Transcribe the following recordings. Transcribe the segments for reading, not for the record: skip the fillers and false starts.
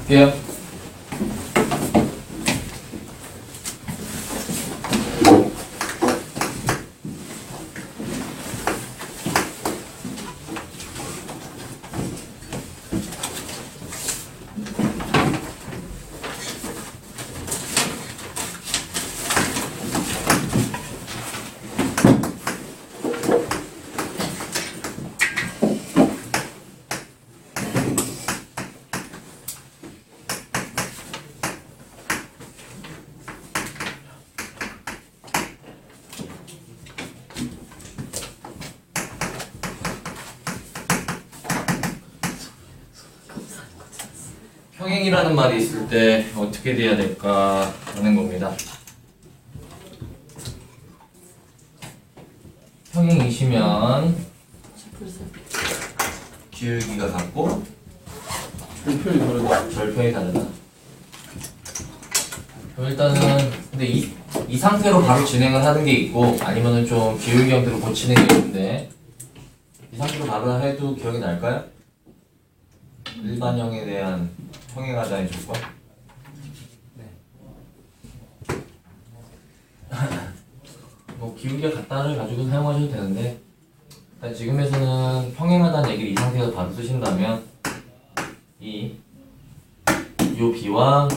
볼게요. 평행이라는 말이 있을 때 어떻게 돼야 될까 하는 겁니다. 평행이시면 기울기가 같고 절편이 다르다. 그럼 일단은 근데 이 상태로 바로 진행을 하는 게 있고 아니면은 좀 기울기 형태로 고치는 게 있는데 이 상태로 바로 해도 기억이 날까요? 일반형에 대한 평행하자의 조건. 뭐 기울기가 같다를 가지고 사용하셔도 되는데 일단 지금에서는 평행하다는 얘기를 이 상태에서 바로 쓰신다면 요 B와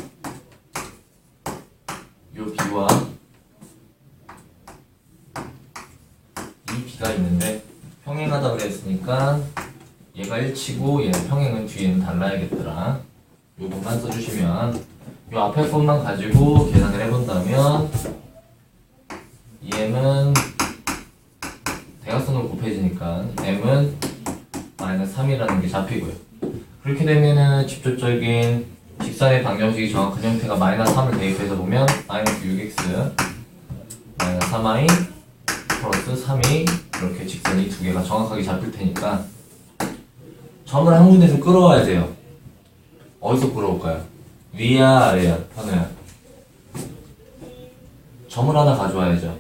이 B가 있는데 평행하다 그랬으니까 얘가 1치고 얘는 평행은 뒤에는 달라야겠더라. 요 부분만 써주시면 요 앞에 것만 가지고 계산을 해본다면 얘는 대각선으로 곱해지니까 m은 마이너스 3이라는 게 잡히고요. 그렇게 되면은 직접적인 직선의 방정식이 정확한 형태가 마이너스 3을 대입해서 보면 마이너스 6x 마이너스 3i 플러스 3이 이렇게 직선이 두 개가 정확하게 잡힐 테니까 점을 한 군데서 끌어와야 돼요. 어디서 끌어올까요? 위야 아래야? 현우야. 점을 하나 가져와야죠.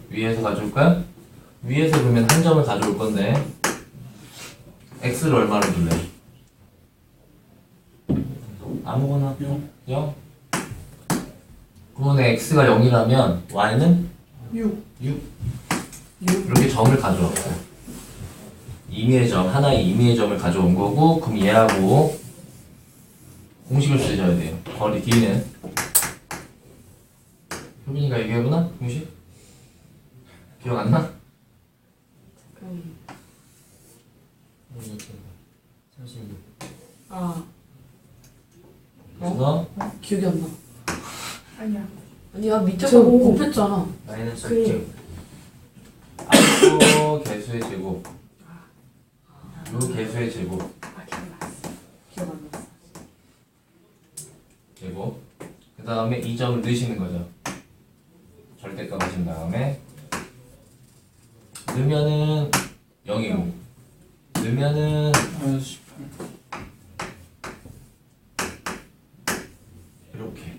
위에서 가져올까요? 위에서 그러면 한 점을 가져올 건데 x를 얼마로 둘래? 아무거나 0? 그러면 x가 0이라면 y는? 6 이렇게 점을 가져왔어요. 임의의 점, 하나의 임의의 점을 가져온 거고 그럼 얘하고 공식을 쓰셔야 돼요. 거리 D는 효빈이가 얘기해보나? 공식? 기억 안 나? 36 그래서 기억이 안 나. 아니야 밑에 저 거 곱했잖아. 마이너스 그- 6 앞으로 개수의 제곱 요 개수의 제곱 기억 안 났어. 제곱 그 다음에 이 점을 넣으시는 거죠. 절대값 하신 다음에 넣으면은 0이고 넣으면은 이렇게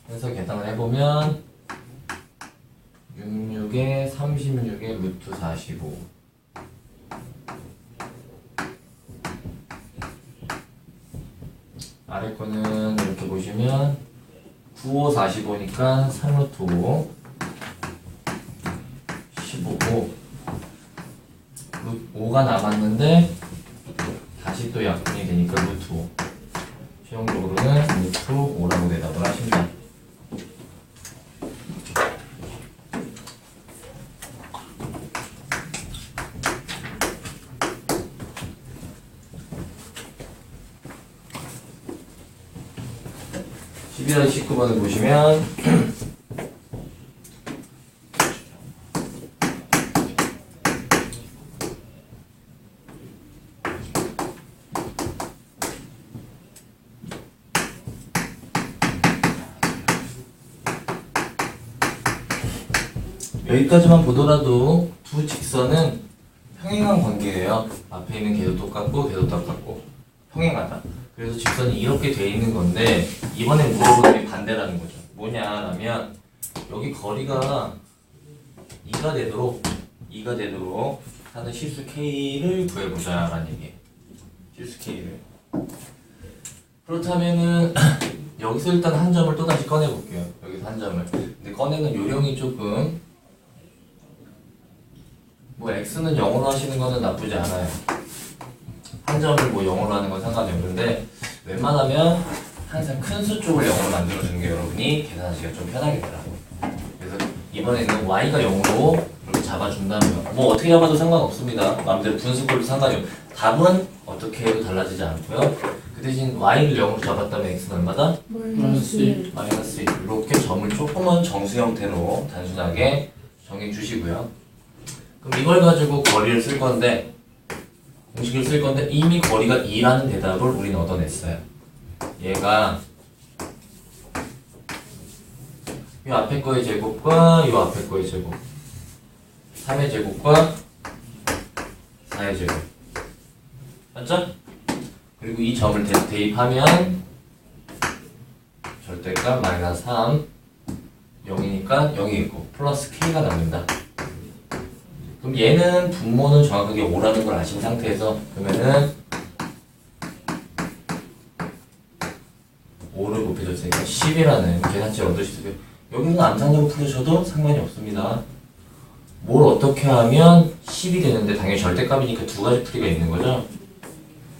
해서 계산을 해보면 66에 36에 루트 45 아래 거는 이렇게 보시면 9, 5, 45니까 3루트 5 15고 5가 남았는데 다시 또 약분이 되니까 루트 5 최종적으로는 루트 5라고 대답을 하십니다. (12월 19번을) 보시면 여기까지만 보더라도 두 직선은 평행한 관계예요. 앞에 있는 걔도 똑같고 걔도 똑같고 평행하다. 그래서 직선이 이렇게 돼 있는 건데 이번에 물어보는 게 반대라는 거죠. 뭐냐라면 여기 거리가 2가 되도록 하는 실수 K를 구해보자 라는 얘기예요. 실수 K를. 그렇다면은 여기서 일단 한 점을 또 다시 꺼내 볼게요. 여기서 한 점을. 근데 꺼내는 요령이 조금 뭐 x는 0으로 하시는 거는 나쁘지 않아요. 한 점을 뭐 0으로 하는 건 상관이 없는데 웬만하면 항상 큰 수 쪽을 0으로 만들어주는 게 여러분이 계산하시기가 좀 편하겠더라고요. 그래서 이번에는 y가 0으로 이렇게 잡아준다면 뭐 어떻게 잡아도 상관없습니다. 마음대로 분수 걸도 상관이 없어요. 답은 어떻게 해도 달라지지 않고요. 그 대신 y를 0으로 잡았다면 x는 얼마다? 마이너스 1. 마이너스 1. 이렇게 점을 조금은 정수 형태로 단순하게 정해주시고요. 그럼 이걸 가지고 거리를 쓸 건데 공식을 쓸 건데 이미 거리가 2라는 대답을 우리는 얻어냈어요. 얘가 이 앞에 거의 제곱과 이 앞에 거의 제곱 3의 제곱과 4의 제곱 맞죠? 그리고 이 점을 대입하면 절대값 마이너스 3 0이니까 0이 있고 플러스 k가 남는다. 그럼 얘는 분모는 정확하게 5라는 걸 아신 상태에서 그러면은 5를 곱해줬으니까 10이라는 계산치를 얻으시고요. 여기는 암산으로 풀으셔도 상관이 없습니다. 뭘 어떻게 하면 10이 되는데 당연히 절대값이니까 두 가지 풀이가 있는 거죠.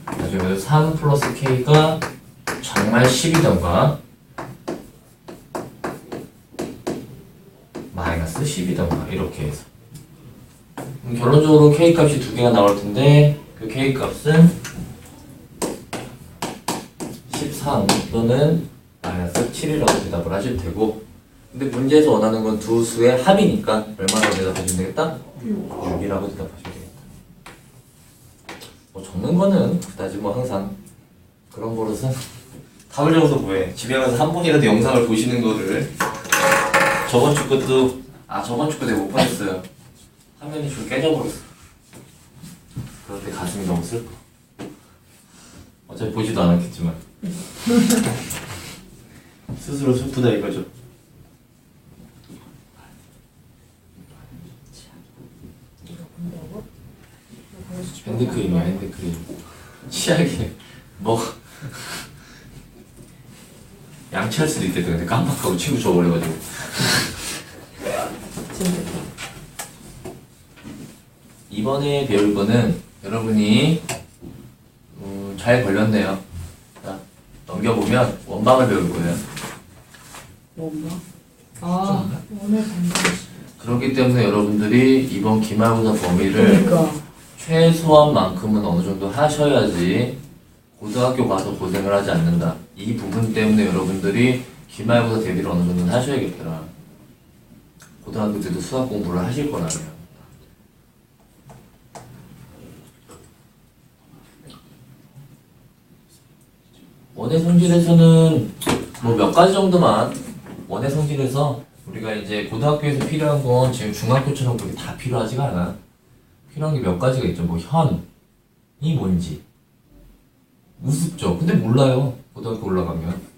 그래서 3 플러스 k가 정말 10이던가 마이너스 10이던가 이렇게 해서 결론적으로 k값이 두 개가 나올 텐데 그 k값은 13 또는 마이너스 7이라고 대답을 하실 테고 근데 문제에서 원하는 건 두 수의 합이니까 얼마라고 대답하시면 되겠다? 6이라고 대답하시면 되겠다. 뭐 적는 거는 그다지 뭐 항상 그런 버릇은 답을 적어서 뭐해 집에 가서 한 번이라도 영상을 보시는 거를 저번 주 것도 저번 주 거 내가 못 보냈어요. 화면이 좀 깨져버렸어. 그럴 때 가슴이 너무 슬퍼. 어차피 보지도 않았겠지만 스스로 슬프다 이거죠. 핸드크림이야 핸드크림. 치약이 뭐 양치할 수도 있겠다. 근데 깜빡하고 친구 줘버려가지고. 이번에 배울 거는 여러분이 잘 걸렸네요. 자, 넘겨보면 원방을 배울 거예요. 뭔가? 오늘 반드시. 그렇기 때문에 여러분들이 이번 기말고사 범위를 그러니까. 최소한만큼은 어느 정도 하셔야지 고등학교 가서 고생을 하지 않는다. 이 부분 때문에 여러분들이 기말고사 대비를 어느 정도는 하셔야겠더라. 고등학교 때도 수학 공부를 하실 거라면. 원의 성질에서는 뭐 몇 가지 정도만 원의 성질에서 우리가 이제 고등학교에서 필요한 건 지금 중학교처럼 그렇게 다 필요하지가 않아. 필요한 게 몇 가지가 있죠. 뭐 현이 뭔지 우습죠. 근데 몰라요. 고등학교 올라가면.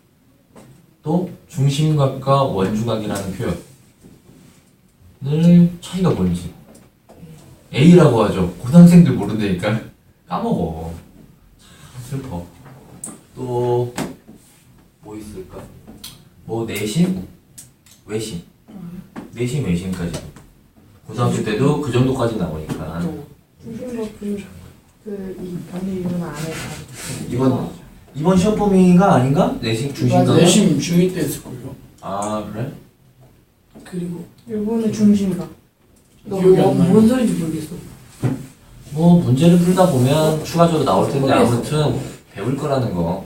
또 중심각과 원주각이라는 표현을 차이가 뭔지 A라고 하죠. 고등학생들 모른다니까 까먹어. 참 슬퍼. 또 뭐 있을까? 뭐 내심, 외심, 내심, 외심까지. 고등학교 때도 그 정도까지 나오니까. 중심과 이 변의 이유는 안 해서. 이번 시험 범위가 아닌가? 내심, 중심각. 내심 중2 때 했을 거예요. 아 그래? 그리고 이거는 중심과. 기억이 안 나요. 뭔 소리인지 모르겠어. 뭐 문제를 풀다 보면 추가적으로 나올 텐데 아무튼 배울 거라는 거.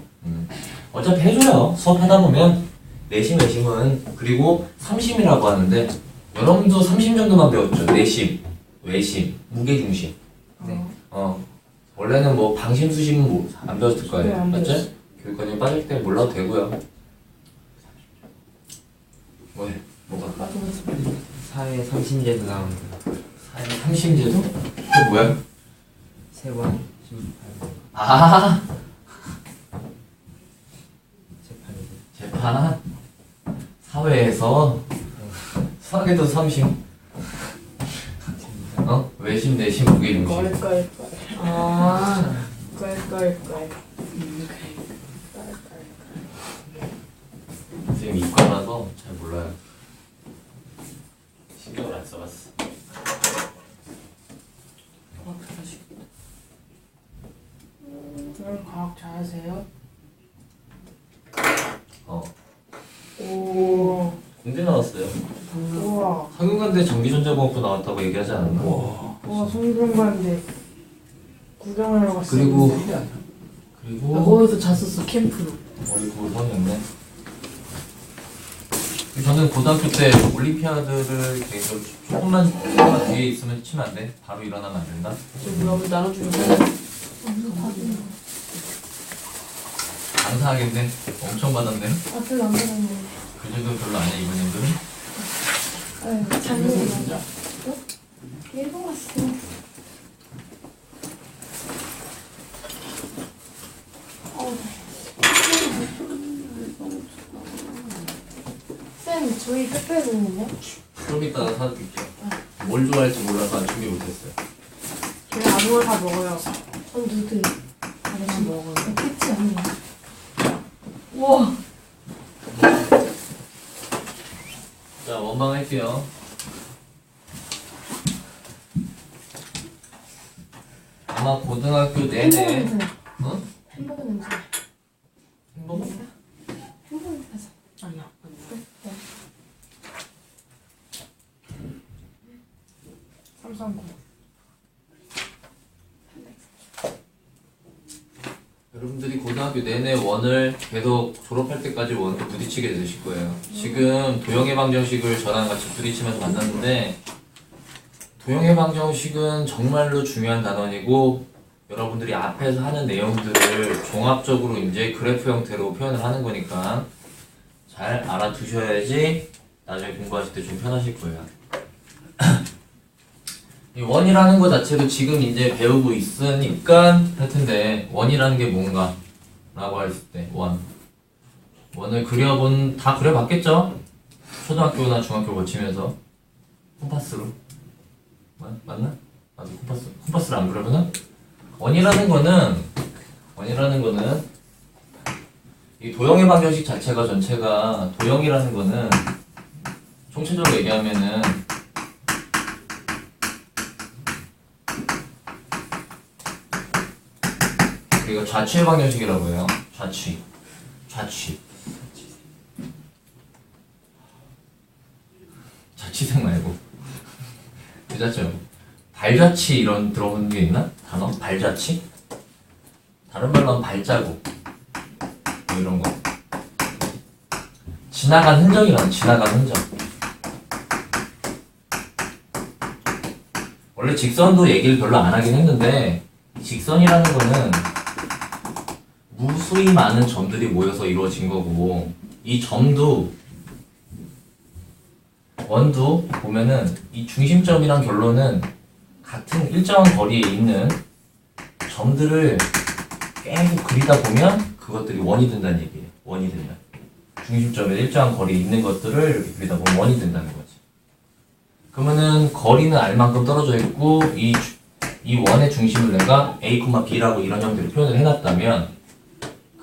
어차피 해줘요. 수업하다 보면 내심, 외심은 그리고 삼심이라고 하는데 여러분도 삼심 정도만 배웠죠. 내심, 외심, 무게중심. 네. 원래는 뭐 방심, 수심은 뭐 안 배웠을 네, 거예요. 안 배웠어요. 맞지? 교육관님 빠질 때 몰라도 되고요. 뭐가? 4회 3심제도 나옵니다. 삼심제도? 그게 뭐야? 세관 아 재판이죠. 재판 사회에서 수학에도 삼심 외심 내심 무게중심 껄껄껄. 껄껄껄. 껄껄껄. 쌤 이과라서 잘 몰라요. 신경을 안 써봤어. 과학 잘하시겠다. 오늘 과학 잘하세요? 오. 공대 나왔어요. 우와. 성균관대 전기전자공학부 나왔다고 얘기하지 않았나? 우와, 성균관대 구경하러 갔어. 그리고 이게 아니야. 나 그리고 거기서 잤었어, 캠프로. 어이구 성이었네. 저는 고등학교 때 올림피아드를 개인적으로 조금만 뒤에 있으면 치면 안 돼? 바로 일어나면 안 된다? 저 뭐야, 우리 나눠주는 감사하겠네. 엄청 받았네. 앞을 안 보는 그 정도 별로 아니야 이번님들은? 거. 장면이 진짜. 일본 갔어. 쌤, 저희 택배했는데? 좀 이따가 사드릴게요. 뭘 좋아할지 몰라서 안 준비 못했어요. 걔 아무거나 다 먹어요. 전 누드. 다른 먹어요. 패치 아니야. 우와. 자 원방 할게요. 아마 고등학교 내내 햄버거 냄새. 어? 햄버거 냄새. 햄버거? 햄버거 냄새. 아니야. 네. 339. 여러분들이 고등학교 내내 원을 계속 졸업할 때까지 원도 부딪히게 되실 거예요. 지금 도형해방정식을 저랑 같이 부딪히면서 만났는데 도형해방정식은 정말로 중요한 단원이고 여러분들이 앞에서 하는 내용들을 종합적으로 이제 그래프 형태로 표현을 하는 거니까 잘 알아두셔야지 나중에 공부하실 때 좀 편하실 거예요. 이 원이라는 것 자체도 지금 이제 배우고 있으니까 할 텐데 원이라는 게 뭔가 라고 했을 때 원을 그려본 다 그려봤겠죠? 초등학교나 중학교 거치면서 콤파스로 맞나? 맞아 콤파스를 안 그려보나? 원이라는 거는 이 도형의 방정식 자체가 전체가 도형이라는 거는 총체적으로 얘기하면은 이거 좌취의 방정식이라고 해요. 자취생 말고 그자죠. 발자취 이런 들어본 게 있나? 단어? 발자취? 다른 말로 하면 발자국 뭐 이런 거. 지나간 흔적이라는 지나간 흔적. 원래 직선도 얘기를 별로 안 하긴 했는데 직선이라는 거는 무수히 많은 점들이 모여서 이루어진 거고 이 점도 원도 보면은 이 중심점이랑 결론은 같은 일정한 거리에 있는 점들을 계속 그리다 보면 그것들이 원이 된다는 얘기예요. 원이 된다. 중심점에 일정한 거리에 있는 것들을 이렇게 그리다 보면 원이 된다는 거지. 그러면은 거리는 R만큼 떨어져 있고 이 원의 중심을 내가 A, B라고 이런 형태로 표현을 해놨다면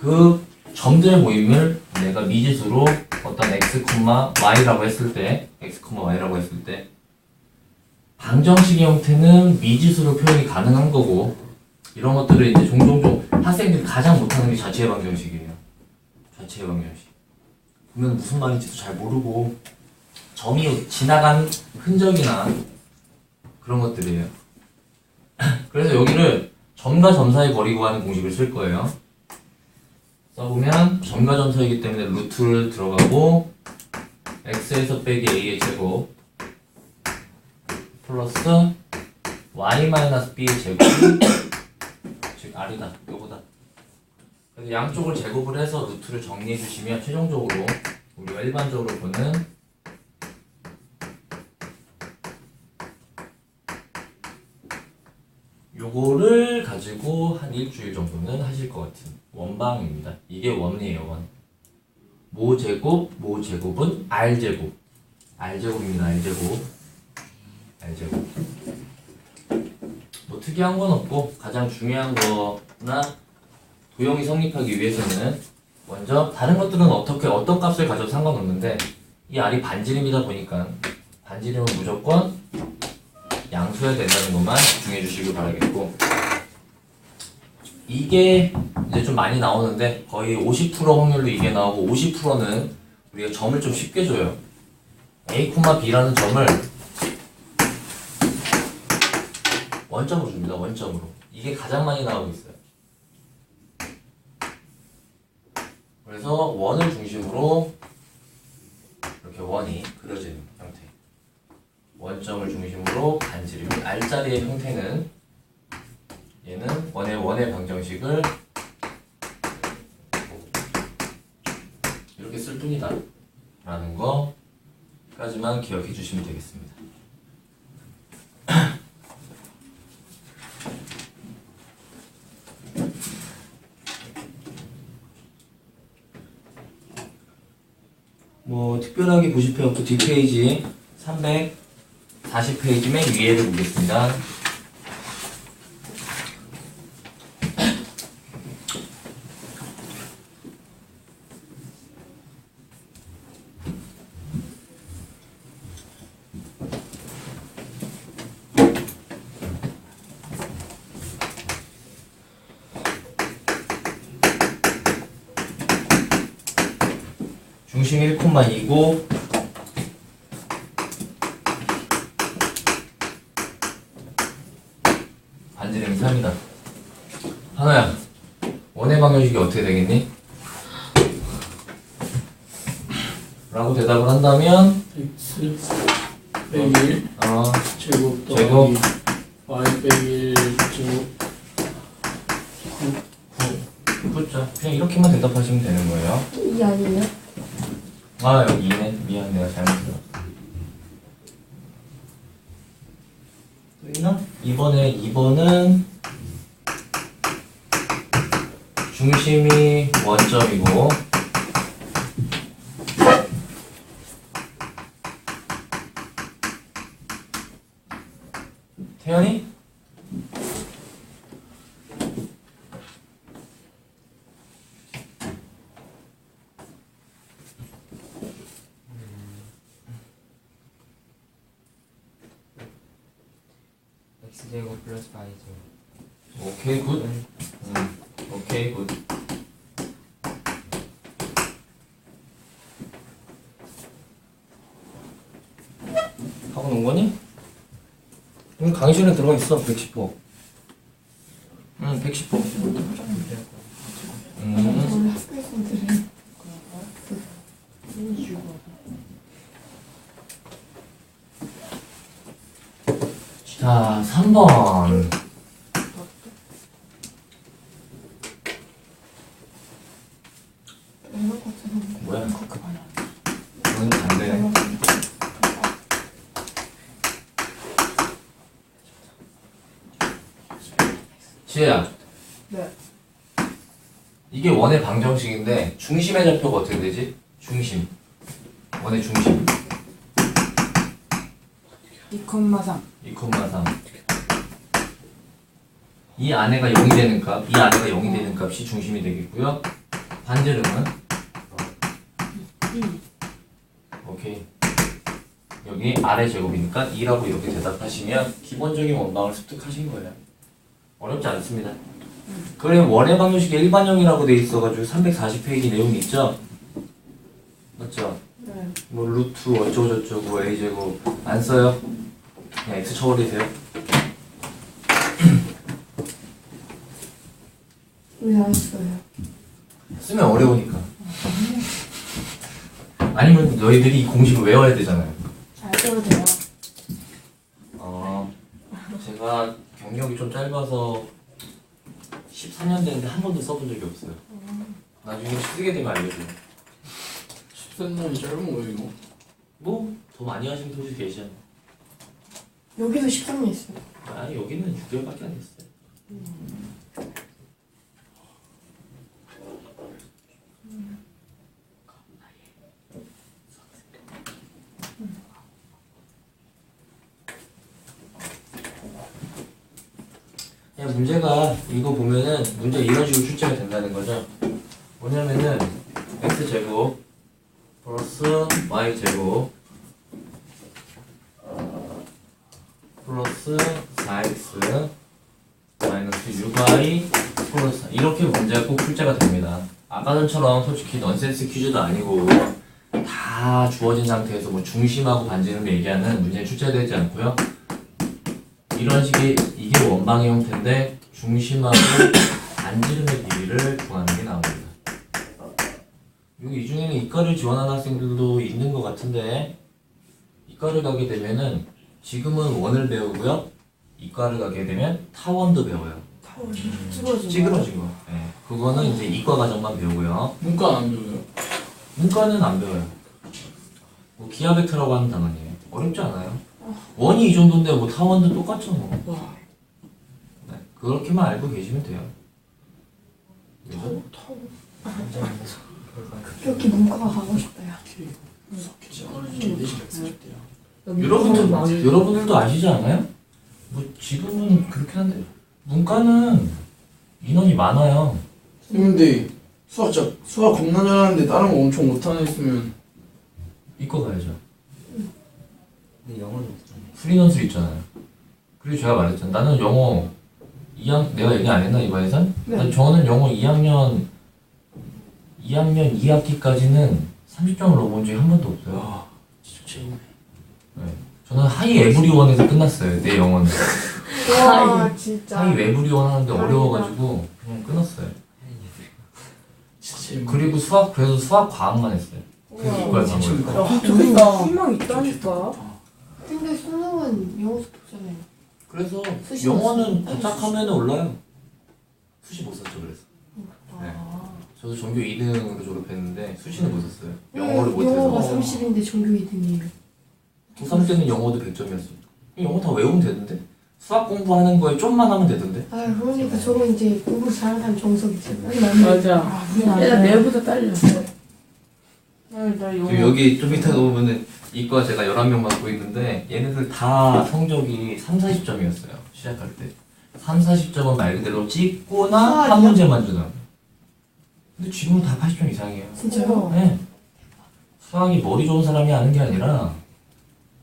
그 점들의 모임을 내가 미지수로 어떤 X, Y라고 했을 때 방정식의 형태는 미지수로 표현이 가능한 거고 이런 것들을 이제 종종 학생들이 가장 못하는 게 자취의 방정식이에요. 자취의 방정식. 보면 무슨 말인지도 잘 모르고 점이 지나간 흔적이나 그런 것들이에요. 그래서 여기를 점과 점 사이 거리 구하는 공식을 쓸 거예요. 써보면 점과 점 사이이기 때문에 루트를 들어가고 x에서 빼기 a의 제곱 플러스 y-b의 제곱이 즉 r이다. 요거다. 그래서 양쪽을 제곱을 해서 루트를 정리해 주시면 최종적으로 우리가 일반적으로 보는 요거를 가지고 한 일주일 정도는 하실 것 같은 원방입니다. 이게 원이에요, 원. 모제곱은 r제곱. r제곱입니다, r제곱. 뭐 특이한 건 없고 가장 중요한 거나 도형이 성립하기 위해서는 먼저 다른 것들은 어떤 값을 가져도 상관없는데 이 R이 반지름이다 보니까 반지름은 무조건 양수여야 된다는 것만 집중해 주시길 바라겠고, 이게 이제 좀 많이 나오는데 거의 50% 확률로 이게 나오고 50%는 우리가 점을 좀 쉽게 줘요. A, B라는 점을 원점으로 줍니다. 원점으로. 이게 가장 많이 나오고 있어요. 그래서 원을 중심으로 이렇게 원이 그려지는 형태. 원점을 중심으로 반지름. R자리의 형태는 얘는 원의 방정식을 이렇게 쓸 뿐이다 라는 거까지만 기억해 주시면 되겠습니다. 뭐 특별하게 보실 필요 없고 뒷페이지 340페이지 맨 위에를 보겠습니다. 중심 1,2고 반지름이 3이다. 하나야, 원의 방정식이 어떻게 되겠니? 라고 대답을 한다면 X 빼기 1 제곱 제곱. 더하기 Y 빼기 1 제곱 9자. 그냥 이렇게만 대답하시면 되는 거예요. 이 아니에요? 아, 여기 2네. 미안, 내가 잘못 들었어. 또 있나? 이번에 2번은 중심이 원점이고 태연이? x제곱 플러스 y제곱. 오케이, 굿. 오케이, 굿. 하고 논 거니? 강의실에 들어가 있어, 110호. 110호. 원래 학교에서 들어요. 자, 3번. 뭐야? 그건 안 되네. 지혜야. 네. 이게 원의 방정식인데 중심의 좌표가 어떻게 되지? 중심. 원의 중심. 2,3. 2,3. 이 안에가 0이 되는 값, 이 안에가 0이 되는 값이 중심이 되겠고요. 반지름은 2. 오케이. 여기 아래 제곱이니까 2라고 이렇게 대답하시면 기본적인 원방을 습득하신 거예요. 어렵지 않습니다. 그래, 원의 방정식이 일반형이라고 돼 있어가지고 340페이지 내용이 있죠? 맞죠? 네. 뭐 루트 어쩌고저쩌고 a제곱 안 써요? 그냥 x 쳐버리세요. 왜 안 써요? 쓰면 어려우니까. 아니면 너희들이 이 공식을 외워야 되잖아요. 잘 써도 돼요. 제가 경력이 좀 짧아서 14년 됐는데 한 번도 써본 적이 없어요. 나중에 쓰게 되면 알려줘요. 13년이 짧은 거예요 이거? 뭐 더 많이 하신 분들이 계시잖아요. 여기도 13년 있어요. 아, 여기는 6개월밖에 안 됐어요. 그냥 문제가 이거 보면은 문제 이런 식으로 출제가 된다는 거죠. 뭐냐면은 x제곱 플러스 y제곱 플러스 4x 마이너스 6y 플러스 4. 이렇게 문제가 꼭 출제가 됩니다. 아까 전처럼 솔직히 넌센스 퀴즈도 아니고 다 주어진 상태에서 뭐 중심하고 반지름 얘기하는 문제에 출제되지 않고요. 이런 식의 이게 원방의 형태인데 중심하고 반지름의 길이를 구하는 게 나옵니다. 이 중에는 이과를 지원하는 학생들도 있는 것 같은데 이과를 가게 되면은 지금은 원을 배우고요. 이과를 가게 되면 타원도 배워요. 찌그러진 거. 네. 그거는 이제 이과 과정만 배우고요. 문과 안 배워요? 문과는 안 배워요. 뭐 기하 벡터라고 하는 단원이에요. 어렵지 않아요. 원이 이 정도인데 뭐 타원도 똑같죠 뭐. 와. 네. 그렇게만 알고 계시면 돼요. 그죠? 그렇게 문과가 가고 싶어요. 무섭게 찌그러지게 내시가 있을 때요. 여러분들도 아시지 않아요? 뭐 지금은 그렇긴 한데 문과는 인원이 많아요. 근데 수학 겁나 잘하는데 다른 거 엄청 못하는 애 있으면 이과 가야죠. 근데 영어는 못하네. 프리넌스 있잖아요. 그리고 제가 말했잖아요. 나는 영어 내가 얘기 안 했나 이번에선? 네. 저는 영어 2학년 2학기까지는 30점을 넘어온 적이 한 번도 없어요. 와 진짜 재밌네. 네. 저는 하이 에브리원에서 끝났어요. 내 영어는. 와 진짜. 하이 에브리원 하는데 어려워가지고 그냥 끊었어요. 진짜 재밌네. 그리고 그래서 수학 과학만 했어요. 그게 우와. 이과를 진짜 간 거예요. 야, 근데 희망 있다니까. 근데 수능은 영어 속도잖아요. 그래서 수시 영어는 못쓰- 바짝 하면 올라요. 수시 못 썼죠 그래서. 네. 저도 전교 2등으로 졸업했는데 수시는 못 썼어요. 영어를 영어가 못해서. 30인데 전교 2등이에요. 고3 때는 영어도 100점이었어요. 영어 다 외우면 되던데? 수학 공부하는 거에 좀만 하면 되던데? 아 그러니까 저거 이제 공부 잘하는 사람 정석이지. 맞아. 아, 그게 안 얘가 돼. 내부터 딸려. 나 영어. 지금 여기 좀 이따 보면은 이과 제가 11명 맡고 있는데 얘네들 다 성적이 3, 40점이었어요. 시작할 때. 3, 40점은 말 그대로 찍거나 한 수학이요? 문제만 주나. 근데 지금은 다 80점 이상이에요. 진짜요? 네. 수학이 머리 좋은 사람이 하는 게 아니라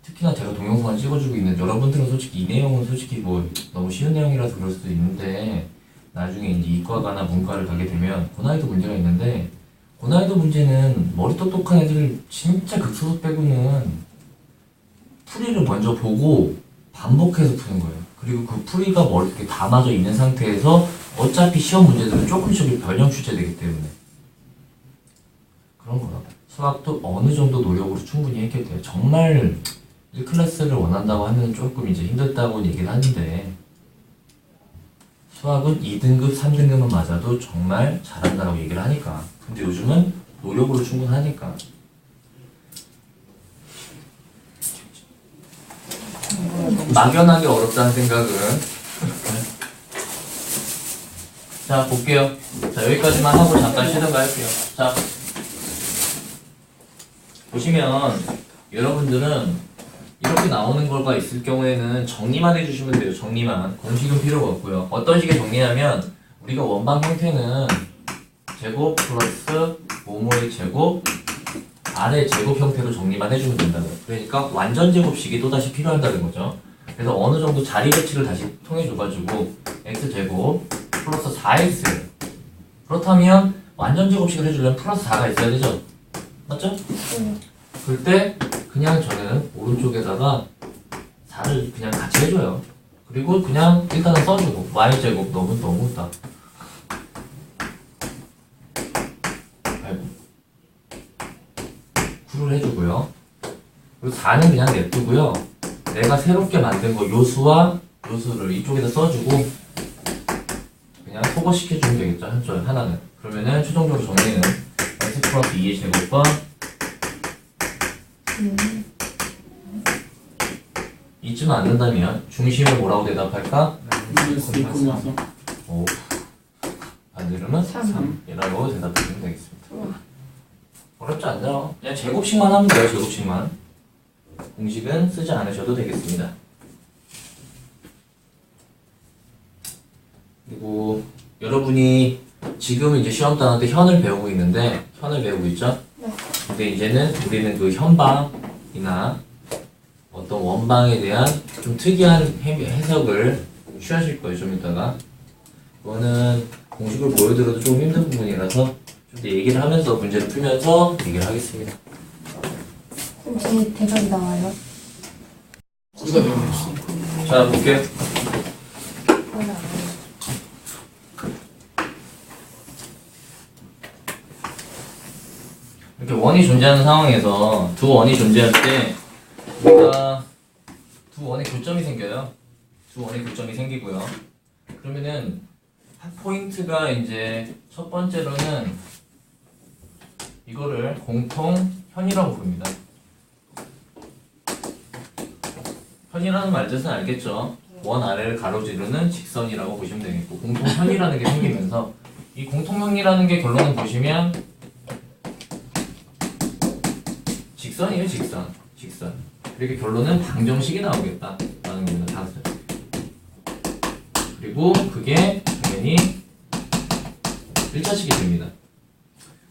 특히나 제가 동영상을 찍어주고 있는 여러분들은 솔직히 이 내용은 솔직히 뭐 너무 쉬운 내용이라서 그럴 수도 있는데 나중에 이제 이과가나 문과를 가게 되면 고난이도 문제가 있는데 고난이도 문제는 머리 똑똑한 애들 진짜 극소수 빼고는 풀이를 먼저 보고 반복해서 푸는 거예요. 그리고 그 풀이가 머릿속에 담아져 있는 상태에서 어차피 시험 문제들은 조금씩 변형 출제되기 때문에 그런 거라. 수학도 어느 정도 노력으로 충분히 해결돼요. 정말 1클래스를 원한다고 하면 조금 이제 힘들다고 얘기를 하는데 수학은 2등급, 3등급은 맞아도 정말 잘한다라고 얘기를 하니까. 근데 요즘은 노력으로 충분하니까. 막연하게 어렵다는 생각은 자 볼게요. 자 여기까지만 하고 잠깐 쉬던가 할게요. 자 보시면 여러분들은 이렇게 나오는 거가 있을 경우에는 정리만 해주시면 돼요. 정리만. 공식은 필요가 없고요. 어떤 식의 정리냐면 우리가 원방 형태는 제곱 플러스 모모의 제곱 아래 제곱 형태로 정리만 해주면 된다고요. 그러니까 완전 제곱식이 또다시 필요한다는 거죠. 그래서 어느 정도 자리 배치를 다시 통해줘가지고 x제곱 플러스 4x 그렇다면 완전 제곱식을 해주려면 플러스 4가 있어야 되죠? 맞죠? 그럴 때 그냥 저는 오른쪽에다가 4를 그냥 같이 해줘요. 그리고 그냥 일단은 써주고 y제곱 너무 딱 아이고 9를 해주고요. 그리고 4는 그냥 냅두고요. 내가 새롭게 만든 거 요수와 요수를 이쪽에다 써주고 그냥 소거시켜주면 되겠죠. 한쪽 하나는. 그러면은 최종적으로 정리는 x 플러스 2의 제곱과 잊지만 않는다면 중심을 뭐라고 대답할까? 마이너스 2,3. 오. 반지름은 3. 이라고 대답하시면 되겠습니다. 우와. 어렵지 않죠? 그냥 제곱식만 하면 돼요. 제곱식만. 공식은 쓰지 않으셔도 되겠습니다. 그리고 여러분이 지금은 이제 시험 따는데 현을 배우고 있는데 현을 배우고 있죠? 네. 근데 이제는 우리는 그 현방이나 어떤 원방에 대한 좀 특이한 해석을 취하실 거예요, 좀 이따가. 그거는 공식을 보여드려도 좀 힘든 부분이라서 좀 더 얘기를 하면서 문제를 풀면서 얘기를 하겠습니다. 그럼 제 대답이 나와요? 우리가 배우는 자, 볼게요. 맞아. 이렇게 원이 존재하는 상황에서 두 원이 존재할 때 우리가 두 원의 교점이 생겨요. 두 원의 교점이 생기고요. 그러면은 포인트가 이제 첫 번째로는 이거를 공통현이라고 부릅니다. 현이라는 말뜻은 알겠죠? 원 아래를 가로지르는 직선이라고 보시면 되겠고 공통현이라는 게 생기면서 이 공통현이라는 게 결론을 보시면 직선이에요, 직선. 그리고 결론은 방정식이 나오겠다 라는 겁니다. 다섯. 그리고 그게 당연히 1차식이 됩니다.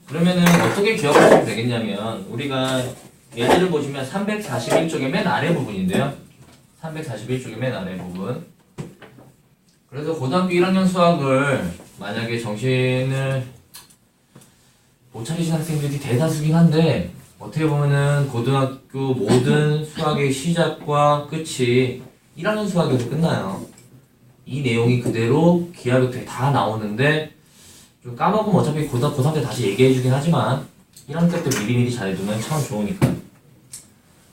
그러면은 어떻게 기억하시면 되겠냐면 우리가 예제를 보시면 341쪽의 맨 아래 부분인데요. 341쪽의 맨 아래 부분. 그래서 고등학교 1학년 수학을 만약에 정신을 못 차리신 학생들이 대다수긴 한데 어떻게 보면은 고등학교 모든 수학의 시작과 끝이 1학년 수학에서 끝나요. 이 내용이 그대로 기하부터 다 나오는데 좀 까먹으면 어차피 고3 때 다시 얘기해주긴 하지만 1학년 때부터 미리미리 잘해두면 참 좋으니까.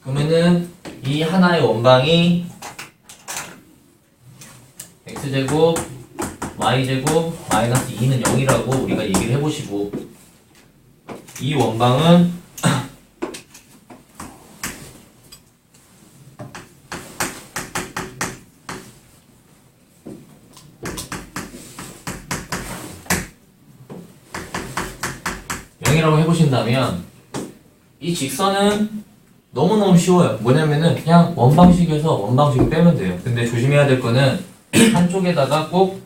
그러면은 이 하나의 원방이 x제곱 y제곱 마이너스 2는 0이라고 우리가 얘기를 해보시고 이 원방은 이라고 해보신다면 이 직선은 너무너무 쉬워요. 뭐냐면은 그냥 원방식에서 원방식을 빼면 돼요. 근데 조심해야 될 거는 한쪽에다가 꼭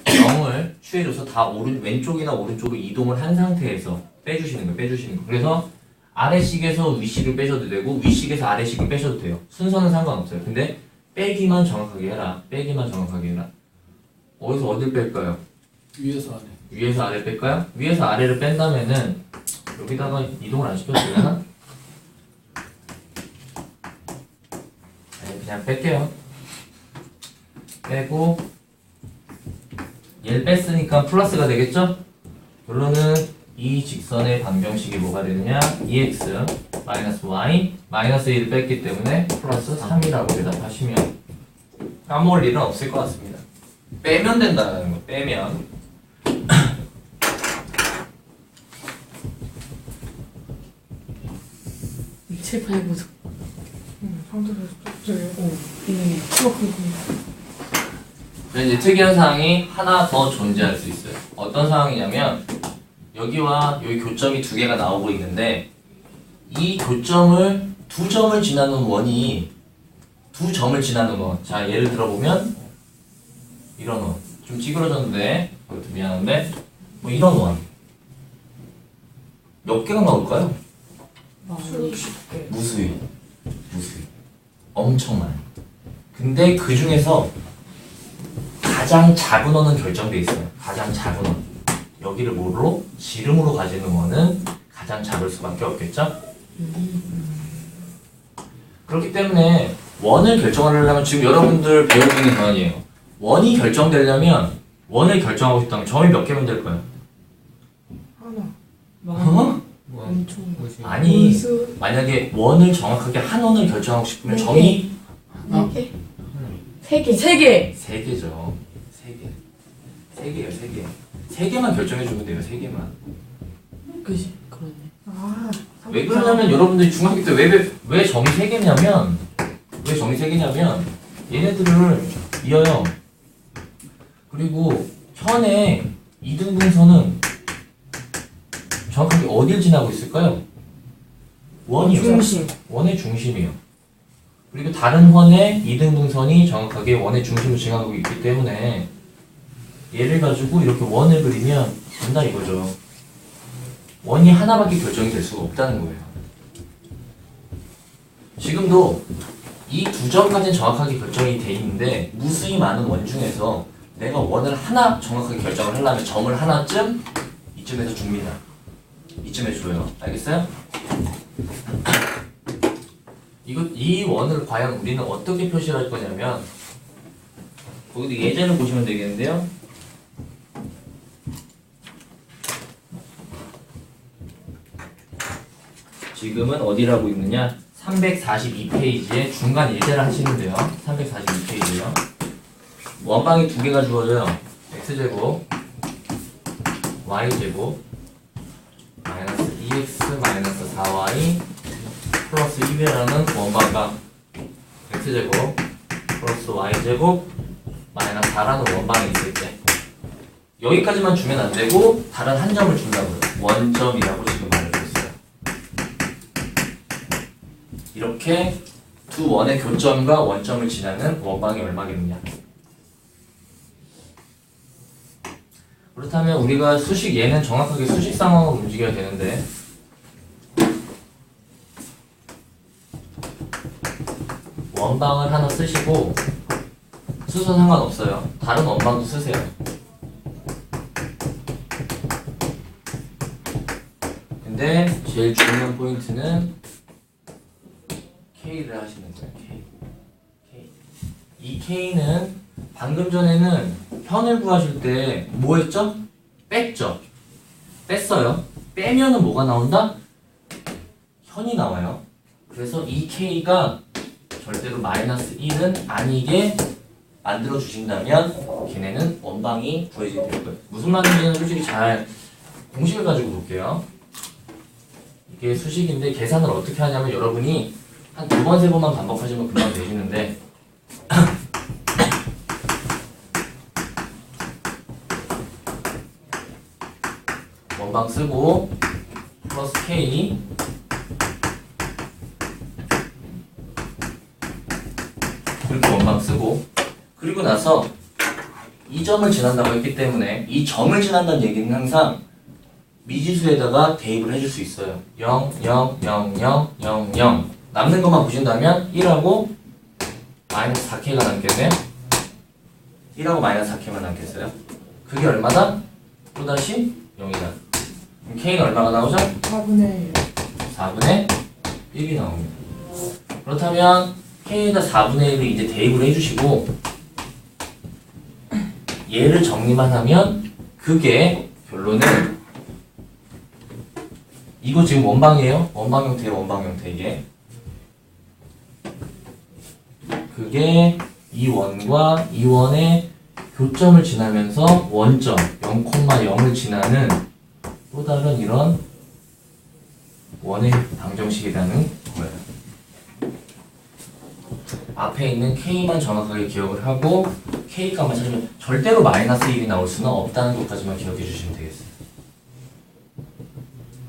0을 취해줘서 다 왼쪽이나 오른쪽으로 이동을 한 상태에서 빼주시는 거예요. 그래서 아래식에서 위식을 빼셔도 되고 위식에서 아래식을 빼셔도 돼요. 순서는 상관없어요. 근데 빼기만 정확하게 해라. 어디서 어딜 뺄까요? 위에서 안에. 위에서 아래 뺄까요? 위에서 아래를 뺀다면은 여기다가 이동을 안 시켜도 되나? 아니 그냥 뺄게요. 빼고 얘를 뺐으니까 플러스가 되겠죠? 결론은 이 직선의 방정식이 뭐가 되느냐? 2x 마이너스 y 마이너스 1을 뺐기 때문에 플러스 3이라고 대답하시면 까먹을 일은 없을 것 같습니다. 빼면 된다는 거. 빼면 칠판에 보자. 상대로 쪽지를 네. 이제 특이한 사항이 하나 더 존재할 수 있어요. 어떤 상황이냐면 여기와 여기 교점이 두 개가 나오고 있는데 이 교점을 두 점을 지나는 원이 자 예를 들어 보면 이런 원. 좀 찌그러졌는데 그것도 미안한데 뭐 이런 원. 몇 개가 나올까요? 수십 개. 무수히 엄청 많아요. 근데 그 중에서 가장 작은 원은 결정돼 있어요. 가장 작은 원. 여기를 뭐로? 지름으로 가지는 원은 가장 작을 수밖에 없겠죠? 그렇기 때문에 원을 결정하려면 지금 여러분들 배우고 있는 단원이에요. 원이 결정되려면 원을 결정하고 싶다면 점이 몇 개면 될까요? 하나. 어? 뭐 엄청. 아니 무슨 만약에 원을 정확하게 한 원을 결정하고 싶으면 점이 4개? 3개. 3개. 3개죠. 3개예요. 3개만 결정해주면 돼요. 3개만. 그지? 그러네. 아. 왜 그러냐면 여러분들이 중학교 때 왜 점이 3개냐면 얘네들을 이어요. 그리고 현의 이등분선은 정확하게 어딜 지나고 있을까요? 원이요. 중심. 원의 중심이요. 그리고 다른 원의 이등분선이 정확하게 원의 중심을 지나가고 있기 때문에 얘를 가지고 이렇게 원을 그리면 된다 이거죠. 원이 하나밖에 결정이 될 수가 없다는 거예요. 지금도 이 두 점까지는 정확하게 결정이 돼 있는데 무수히 많은 원 중에서 내가 원을 하나 정확하게 결정을 하려면 점을 하나쯤 이쯤에서 줍니다. 이쯤에 줘요. 알겠어요? 이 원을 과연 우리는 어떻게 표시를 할 거냐면 거기도 예제를 보시면 되겠는데요. 지금은 어디라고 있느냐? 342페이지에 중간 예제를 하시는데요. 342페이지요. 원방이 두 개가 주어져요. x제곱, y제곱, 마이너스 2x 마이너스 4y 플러스 2배라는 원방과 x제곱 플러스 y제곱 마이너스 4라는 원방이 있을 때 여기까지만 주면 안 되고 다른 한 점을 준다고요. 원점이라고 지금 말해주고 있어요. 이렇게 두 원의 교점과 원점을 지나는 원방이 얼마겠느냐. 그렇다면 우리가 수식 얘는 정확하게 수식 상황으로 움직여야 되는데 원방을 하나 쓰시고 수선 상관없어요. 다른 원방도 쓰세요. 근데 제일 중요한 포인트는 K를 하시는 거예요. K. 이 K는 방금 전에는 현을 구하실 때 뭐 했죠? 뺐죠? 뺐어요. 빼면은 뭐가 나온다? 현이 나와요. 그래서 이 K가 절대로 마이너스 1은 아니게 만들어 주신다면 걔네는 원방이 구해지게 될 거예요. 무슨 말인지는 솔직히 잘 공식을 가지고 볼게요. 이게 수식인데 계산을 어떻게 하냐면 여러분이 한 두 번, 세 번만 반복하시면 금방 되시는데 원방 쓰고 플러스 K 그렇게 원방 쓰고 그리고 나서 이 점을 지난다고 했기 때문에 이 점을 지난다는 얘기는 항상 미지수에다가 대입을 해줄 수 있어요. 0, 0, 0, 0, 0, 0 남는 것만 보신다면 1하고 마이너스 4K가 남겠네요. 1하고 마이너스 4K만 남겠어요. 그게 얼마다? 또다시 0이다. 그럼 K는 얼마가 나오죠? 4분의 1. 4분의 1이 나옵니다. 그렇다면 K에다 4분의 1을 이제 대입을 해주시고 얘를 정리만 하면 그게 결론은 이거 지금 원방이에요. 원방 형태예요. 원방 형태 이게 그게 이 원과 이 원의 교점을 지나면서 원점 0,0을 지나는 또 다른 이런 원의 방정식이라는 거예요. 앞에 있는 K만 정확하게 기억을 하고 K값만 찾으면 절대로 마이너스 1이 나올 수는 없다는 것까지만 기억해 주시면 되겠어요.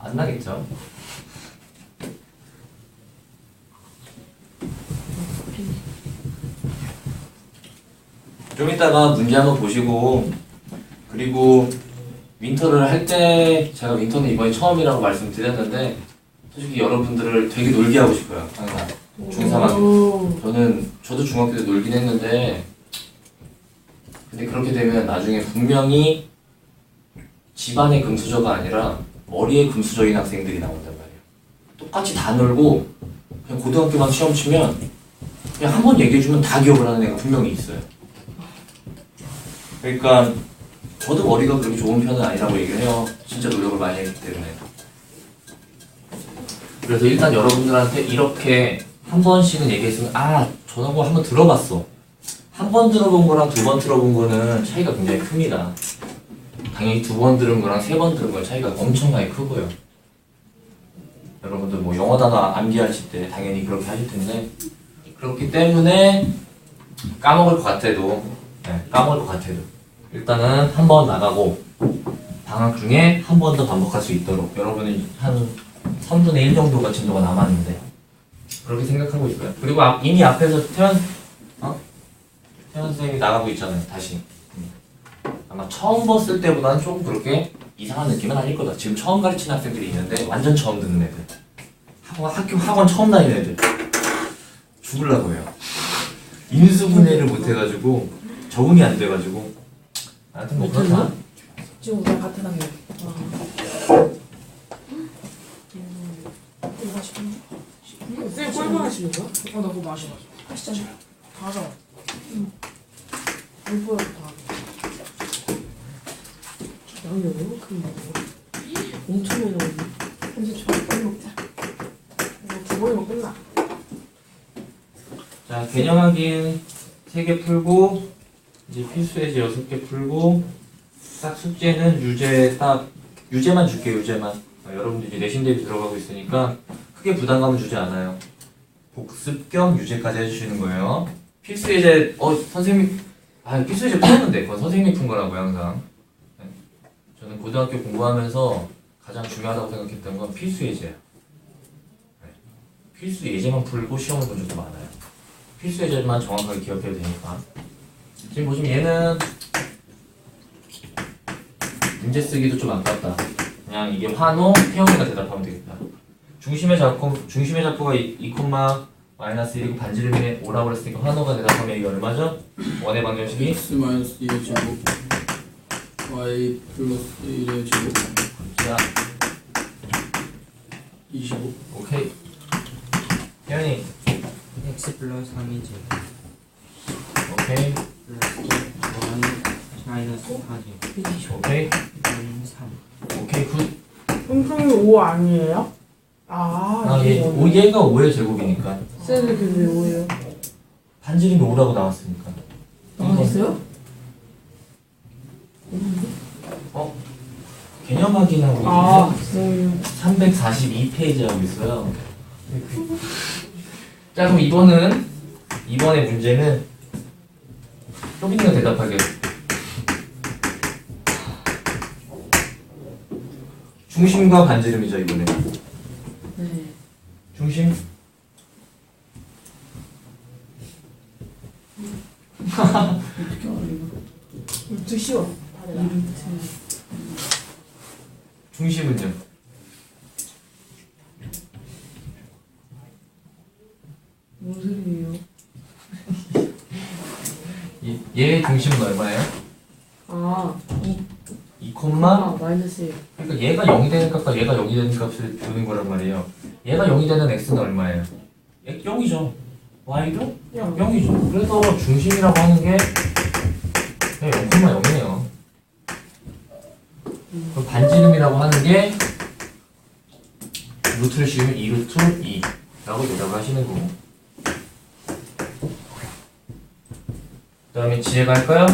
안 나겠죠? 좀 이따가 문제 한번 보시고 그리고 윈터를 할 때 제가 윈터는 이번에 처음이라고 말씀드렸는데 솔직히 여러분들을 되게 놀게 하고 싶어요. 항상 중3한테 저도 중학교 때 놀긴 했는데 근데 그렇게 되면 나중에 분명히 집안의 금수저가 아니라 머리에 금수저인 학생들이 나온단 말이에요. 똑같이 다 놀고 그냥 고등학교만 시험 치면 그냥 한 번 얘기해주면 다 기억을 하는 애가 분명히 있어요. 그러니까 저도 머리가 그렇게 좋은 편은 아니라고 얘기를 해요. 진짜 노력을 많이 했기 때문에. 그래서 일단 여러분들한테 이렇게 한 번씩은 얘기했으면 아 저런 거 한번 들어봤어. 한 번 들어본 거랑 두 번 들어본 거는 차이가 굉장히 큽니다. 당연히 두 번 들은 거랑 세 번 들은 거랑 차이가 엄청나게 크고요. 여러분들 뭐 영어 단어 암기하실 때 당연히 그렇게 하실 텐데 그렇기 때문에 까먹을 것 같아도 까먹을 것 같아도 일단은 한 번 나가고 방학 중에 한 번 더 반복할 수 있도록 여러분이 한 3분의 1 정도가 진도가 남았는데 그렇게 생각하고 있고요. 그리고 이미 앞에서 태연 선생님이 나가고 있잖아요. 다시 아마 처음 봤을 때보다는 조금 그렇게 이상한 느낌은 아닐 거다. 지금 처음 가르치는 학생들이 있는데 완전 처음 듣는 애들. 학원 처음 다니는 애들. 죽으려고 해요. 인수분해를 못해가지고 적응이 안 돼가지고. 하여튼 뭐 그렇다. 지금 우리랑 같은 학년. 이거 맛있겠네. 쌤 꿀맛 하시는 거야? 나 그거 마셔. 맛있잖아. 달아. 물보다 다. 양이 얼마큼 먹어? 엄청 많이 먹네. 이제 좋아. 빨리 먹자. 이거 두 번이면 끝나. 자, 개념 확인 3개 풀고 이제 필수 예제 6개 풀고 딱 숙제는 유제만 줄게요. 유제만. 여러분들이 내신 대비 들어가고 있으니까 크게 부담감은 주지 않아요. 복습 겸 유제까지 해주시는 거예요. 필수 예제 선생님 필수 예제 풀었는데 그건 선생님이 푼 거라고요 항상. 네. 저는 고등학교 공부하면서 가장 중요하다고 생각했던 건 필수 예제예요. 네. 필수 예제만 풀고 시험을 본 적도 많아요. 필수 예제만 정확하게 기억해야 되니까. 지금 보시면 얘는 문제 쓰기도 좀 아깝다. 그냥 이게 환호, 태영이가 대답하면 되겠다. 중심의 잡포가 2, 마이너스 1이고 반지름이 5라고 그랬으니까 환호가 대답하면 이게 얼마죠? 원의 방정식이 x 마이너스 2의 제곱 y 플러스 1의 제곱 자, 25. 오케이. 태연이 x 플러스 3이 제곱 오케이. 플러스 y 마이너스 4제곱 오케이. 3 오케이 굿. 평평이 5 아니에요? 얘가 5의 제곱이니까 쌤은 근데 5예요. 반지름이 5라고 나왔으니까. 나왔어요? 개념 확인하고 아, 있는데 342페이지 하고 있어요. 자, 그럼 이번의 문제는 효빈이가 대답하게. 중심과 반지름이죠 이번에. 네. 중심. 어떻게 알아 이거? 이거 쉬워. 중심은요. 뭔 소리예요? 얘의 중심은 얼마예요? 아, 2 콤마. 마이너스 1. 그러니까 얘가 0이 되는 값과 얘가 0이 되는 값을 두는 거란 말이에요. 얘가 0이 되는 x는 얼마예요? 0이죠. y도 0이죠. 그래서 중심이라고 하는 게 0,0이네요. 그럼 반지름이라고 하는 게 루트를 씌우면 2루트 2라고 대답을 하시는 거고. 그 다음에 지혜가 할까요?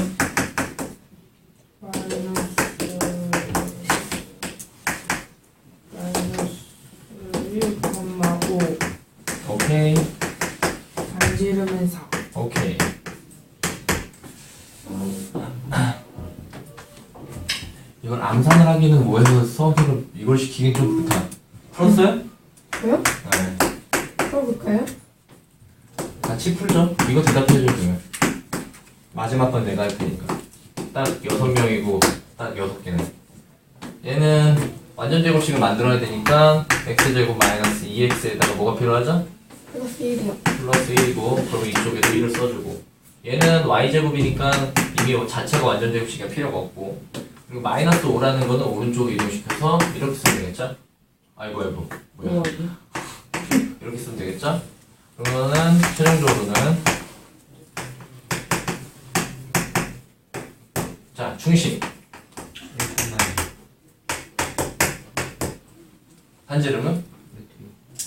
마이너스 1,5. 오케이. 반지름은 4. 오케이. 이걸 암산을 하기는 뭐해서 수학으로 이걸 시키긴 좀 그렇다. 풀었어요? 저요? 네. 풀어볼까요? 같이 풀죠. 이거 대답해줘 그러면. 마지막 건 내가 할 테니까. 딱 6명이고 딱 6개는. 얘는 완전 제곱식을 만들어야 되니까 x제곱 마이너스 2x에다가 뭐가 필요하죠? 플러스 1이요. 플러스 1이고 그럼 이쪽에도 1을 써주고 얘는 y제곱이니까 이게 자체가 완전 제곱식이 필요가 없고 그리고 마이너스 5라는 거는 오른쪽으로 이동시켜서 이렇게 쓰면 되겠죠? 아이고 뭐야 이렇게 쓰면 되겠죠? 그러면은 최종적으로는 자 중심 한지름은?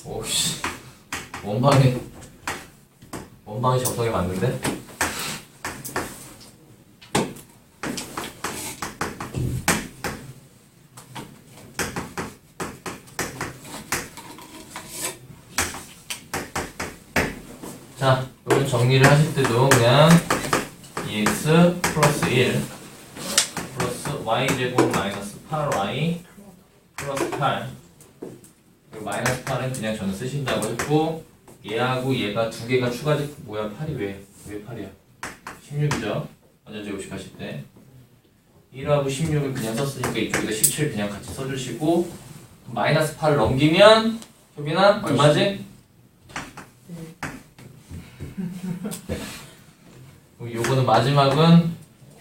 오씨 원방이 적성에 맞는데? 자, 이건 정리를 하실 때도 그냥 2x 플러스 1 플러스 y제곱 마이너스 8y 플러스 8 그리고 마이너스 8은 그냥 저는 쓰신다고 했고 얘하고 얘가 두 개가 추가돼 뭐야 8이 왜 8이야 16이죠 완전 제곱식 하실 때 1하고 16을 그냥 썼으니까 이쪽에다 17 그냥 같이 써주시고 마이너스 8 넘기면 효빈아 얼마지? 그럼 요거는 마지막은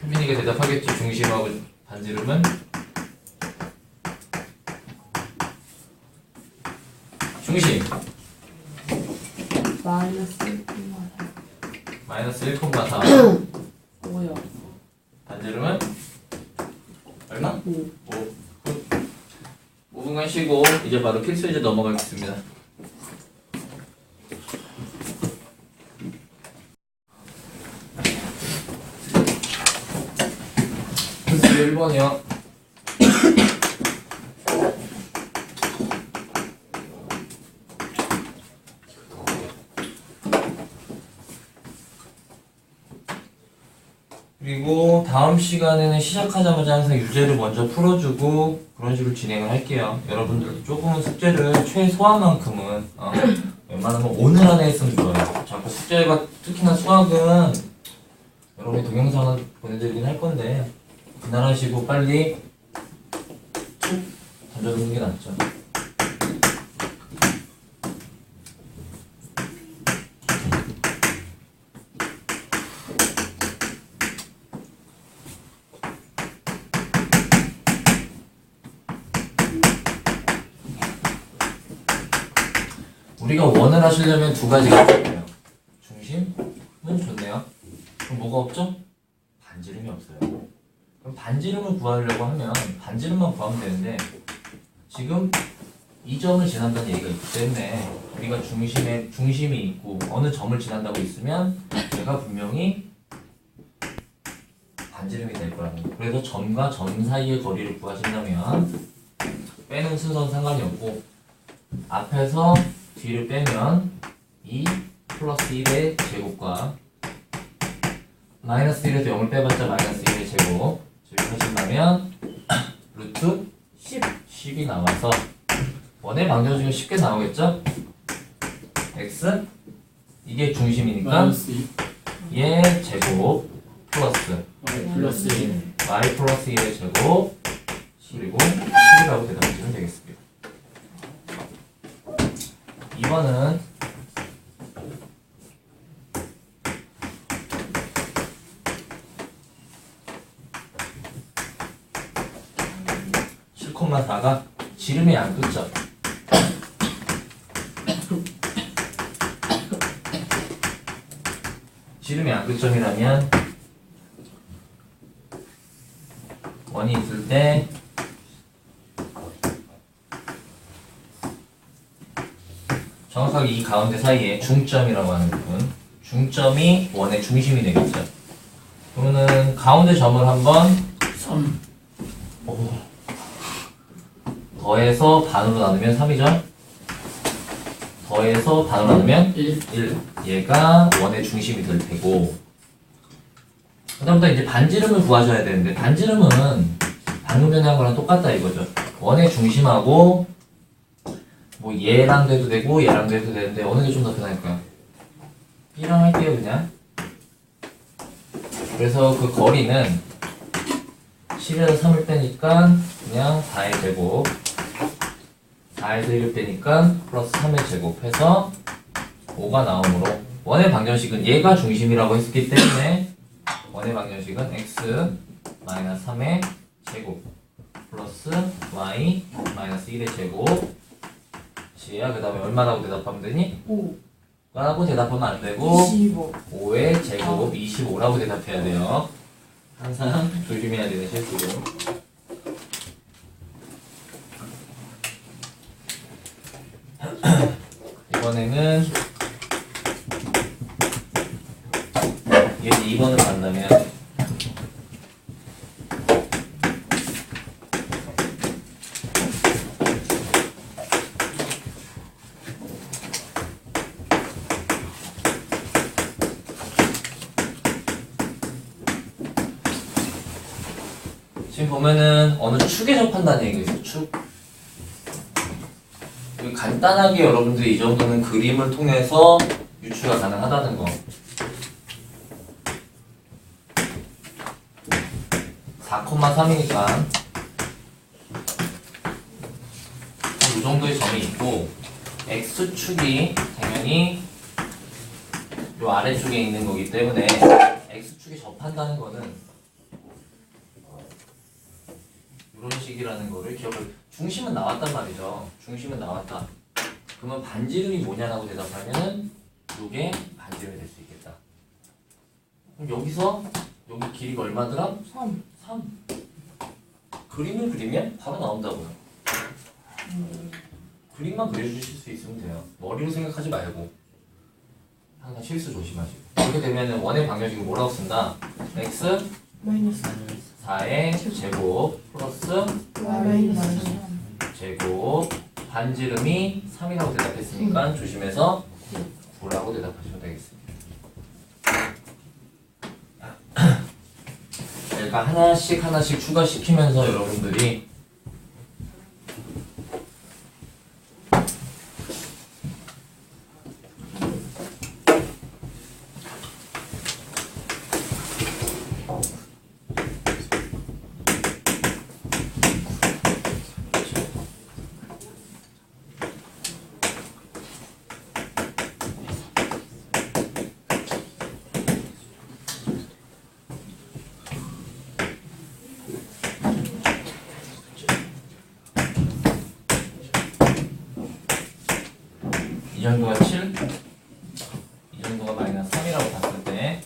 효빈이가 대답하겠지. 중심하고 반지름은 중심 마이너스 1,4. 마이너스 1,4 뭐야? 반지름은 얼마? 5. 5. 5분간 쉬고 이제 바로 필수 이제 넘어가겠습니다. 필수 1번이요. 그리고 다음 시간에는 시작하자마자 항상 유제를 먼저 풀어주고 그런 식으로 진행을 할게요. 여러분들도 조금은 숙제를 최소한만큼은 웬만하면 오늘 안에 했으면 좋아요. 자꾸 숙제가 특히나 수학은 여러분이 동영상을 보내드리긴 할 건데 그날 하시고 빨리 툭 던져두는 게 낫죠. 우리가 원을 하시려면 두 가지가 필요해요. 중심은 좋네요. 그럼 뭐가 없죠? 반지름이 없어요. 그럼 반지름을 구하려고 하면 반지름만 구하면 되는데 지금 이 점을 지난다는 얘기가 있기 때문에 우리가 중심이 있고 어느 점을 지난다고 있으면 얘가 분명히 반지름이 될 거라는 거예요. 그래서 점과 점 사이의 거리를 구하신다면 빼는 순서는 상관이 없고 앞에서 뒤를 빼면 2 플러스 1의 제곱과 마이너스 1에서 0을 빼봤자 마이너스 1의 제곱 제곱하신다면 루트 10이 나와서 원의 방정식은 쉽게 나오겠죠? x 이게 중심이니까 마이너스 2 얘 제곱 플러스 플러스 1 y 플러스 1의 제곱 그리고 10이라고 대답하시면 되겠습니다. 2번은 (7,4가) 지름의 양끝점 지름의 양끝점이라면 원이 있을 때 정확하게 이 가운데 사이에 중점이라고 하는 부분 중점이 원의 중심이 되겠죠. 그러면은 가운데 점을 한번 3 더해서 반으로 나누면 3이죠. 더해서 반으로 나누면 1 얘가 원의 중심이 될 테고 그다음부터 이제 반지름을 구하셔야 되는데 반지름은 방금 전에 한 거랑 똑같다 이거죠. 원의 중심하고 뭐 얘랑 돼도 되고 얘랑 돼도 되는데 어느 게 좀 더 편할까요? B랑 할게요 그냥. 그래서 그 거리는 10에서 3을 빼니까 그냥 4의 제곱 4에서 1을 빼니까 플러스 3의 제곱 해서 5가 나오므로 원의 방정식은 얘가 중심이라고 했기 때문에 원의 방정식은 x 마이너스 3의 제곱 플러스 y 마이너스 1의 제곱 지혜야 그 다음에 얼마라고 대답하면 되니? 5. 라고 대답하면 안 되고 25. 5의 제곱 25라고 대답해야 돼요. 항상 조심해야 되는 실수로. 이번에는 얘 2번을 간다면 지금 보면은 어느 축에 접한다는 얘기가 있어요. 축. 간단하게 여러분들이 이 정도는 그림을 통해서 유추가 가능하다는 거. 4,3이니까 이 정도의 점이 있고 x축이 당연히 요 아래쪽에 있는 거기 때문에 x축이 접한다는 거는 이런 식이라는 거를 기억을 중심은 나왔단 말이죠. 중심은 나왔다. 그러면 반지름이 뭐냐라고 대답하면은 요게 반지름이 될 수 있겠다. 그럼 여기서 여기 길이가 얼마더라? 3. 그림을 그리면 바로 나온다고요. 그림만 그려주실 수 있으면 돼요. 머리로 생각하지 말고 항상 실수 조심하시고. 그렇게 되면은 원의 방정식이 뭐라고 쓴다? x 마이너스 4의 제곱 플러스 마이너스 제곱 반지름이 3이라고 대답했으니까 조심해서 9라고 대답하시면 되겠습니다. 그러니까 하나씩 추가시키면서 여러분들이 이 정도가 7, 이 정도가 마이너스 3이라고 봤을 때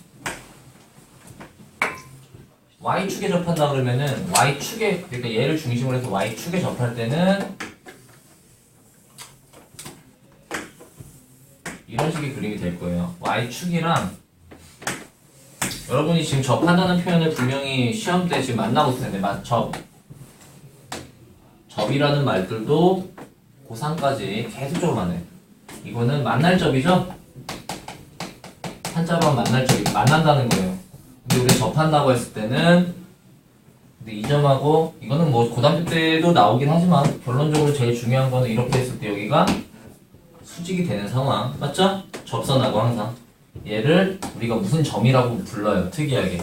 y축에 접한다 그러면은 y축에, 그러니까 얘를 중심으로 해서 y축에 접할 때는 이런 식의 그림이 될 거예요. y축이랑 여러분이 지금 접한다는 표현을 분명히 시험 때 지금 만나보실 텐데 접이라는 말들도 고3까지 계속적으로 만나요. 이거는 만날 접이죠? 한자로 하면 만날 접이 만난다는 거예요. 근데 우리 접한다고 했을 때는 근데 이 점하고 이거는 뭐 고등학교 때도 나오긴 하지만 결론적으로 제일 중요한 거는 이렇게 했을 때 여기가 수직이 되는 상황 맞죠? 접선하고 항상 얘를 우리가 무슨 점이라고 불러요. 특이하게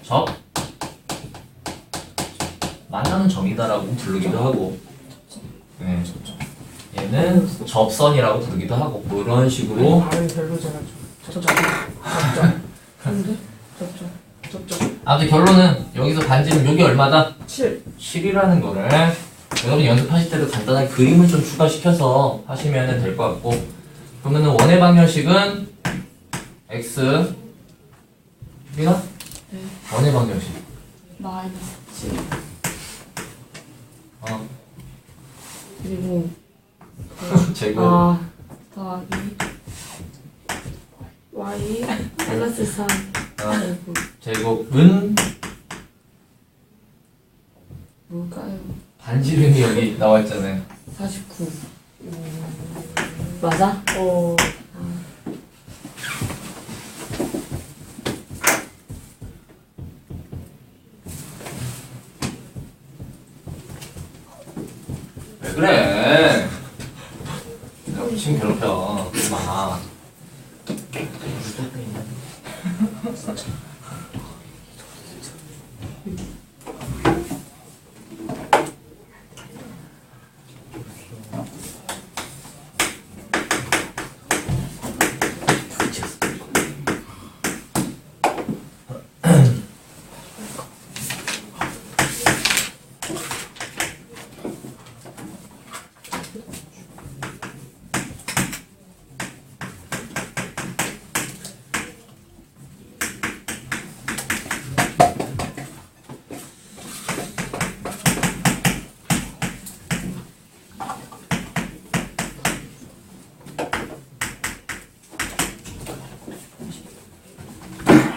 접 만나는 점이다라고 부르기도 하고 네. 얘는 접선이라고 부르기도 하고 뭐 이런 식으로 발음 별로잖아. 접점. 아무튼 결론은 여기서 반지름 여기 얼마다? 7. 7이라는 거를 여러분 연습하실 때도 간단하게 그림을 좀 추가시켜서 하시면 될 것 같고 그러면은 원의 방정식은 x 우리가 네. 원의 방정식 마이너스 7 그리고 제곱 더하기 y 플러스 3 제곱은 뭘까요? 반지름이 여기 나와 있잖아요. 49 맞아? 왜 그래? 지금 괴롭혀. 그러지 마.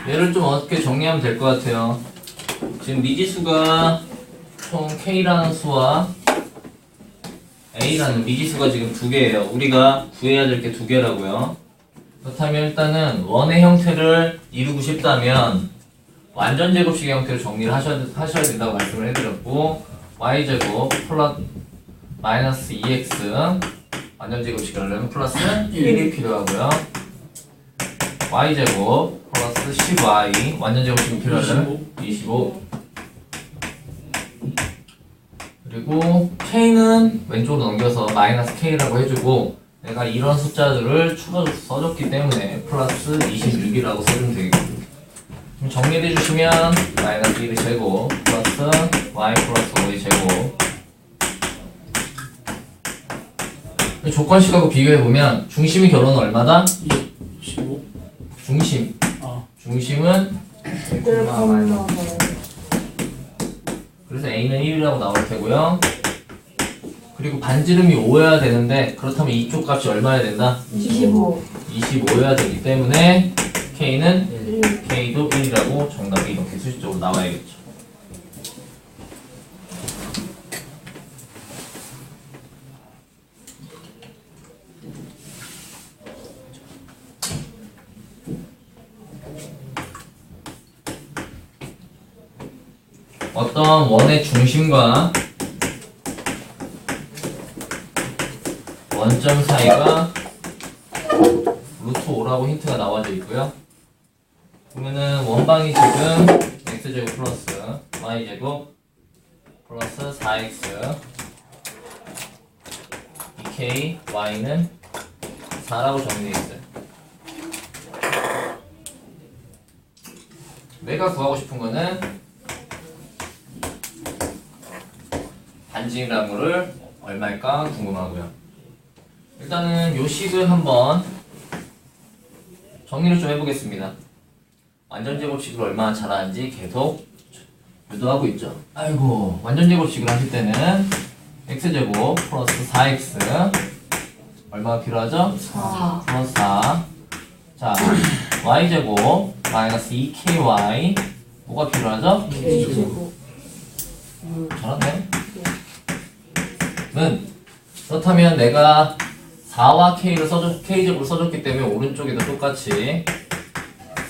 얘를 좀 어떻게 정리하면 될 것 같아요. 지금 미지수가 총 K라는 수와 A라는 미지수가 지금 두 개예요. 우리가 구해야 될 게 두 개라고요. 그렇다면 일단은 원의 형태를 이루고 싶다면 완전 제곱식의 형태로 정리를 하셔야 된다고 말씀을 해드렸고 y제곱 플러스 마이너스 2x 완전 제곱식을 하려면 플러스 1이 필요하고요. y제곱 플러스 10y 완전 제곱식이 필요하려면 25 그리고 k는 왼쪽으로 넘겨서 마이너스 k라고 해주고 내가 이런 숫자들을 추가로 써줬기 때문에 플러스 26이라고 써주면 되겠고 그럼 정리해 주시면 마이너스 1의 제곱 플러스 y 플러스 5의 제곱 조건식하고 비교해보면 중심의 결론은 얼마다? 15. 중심 아. 중심은 1, 콤마 그래서 a는 1이라고 나올 테고요 그리고 반지름이 5여야 되는데 그렇다면 이쪽 값이 얼마여야 된다? 25 25여야 되기 때문에 k는 1 k도 1이라고 정답이 이렇게 수식적으로 나와야겠죠. 어떤 원의 중심과 원점 사이가 루트 5라고 힌트가 나와져 있고요. 그러면은 원방이 지금 x제곱 플러스 y제곱 플러스 4x 2k y는 4라고 정리되어 있어요. 내가 구하고 싶은 거는 반지름을 얼마일까 궁금하고요. 일단은 요 식을 한번 정리를 좀 해보겠습니다. 완전제곱식을 얼마나 잘하는지 계속 유도하고 있죠. 아이고, 완전제곱식을 하실 때는 x제곱 플러스 4x 얼마가 필요하죠? 4 플러스 4. 자, y제곱 마이너스 2ky 뭐가 필요하죠? K제곱 잘하네. 는 그렇다면 내가 4와 k제곱을 써줬기 때문에 오른쪽에도 똑같이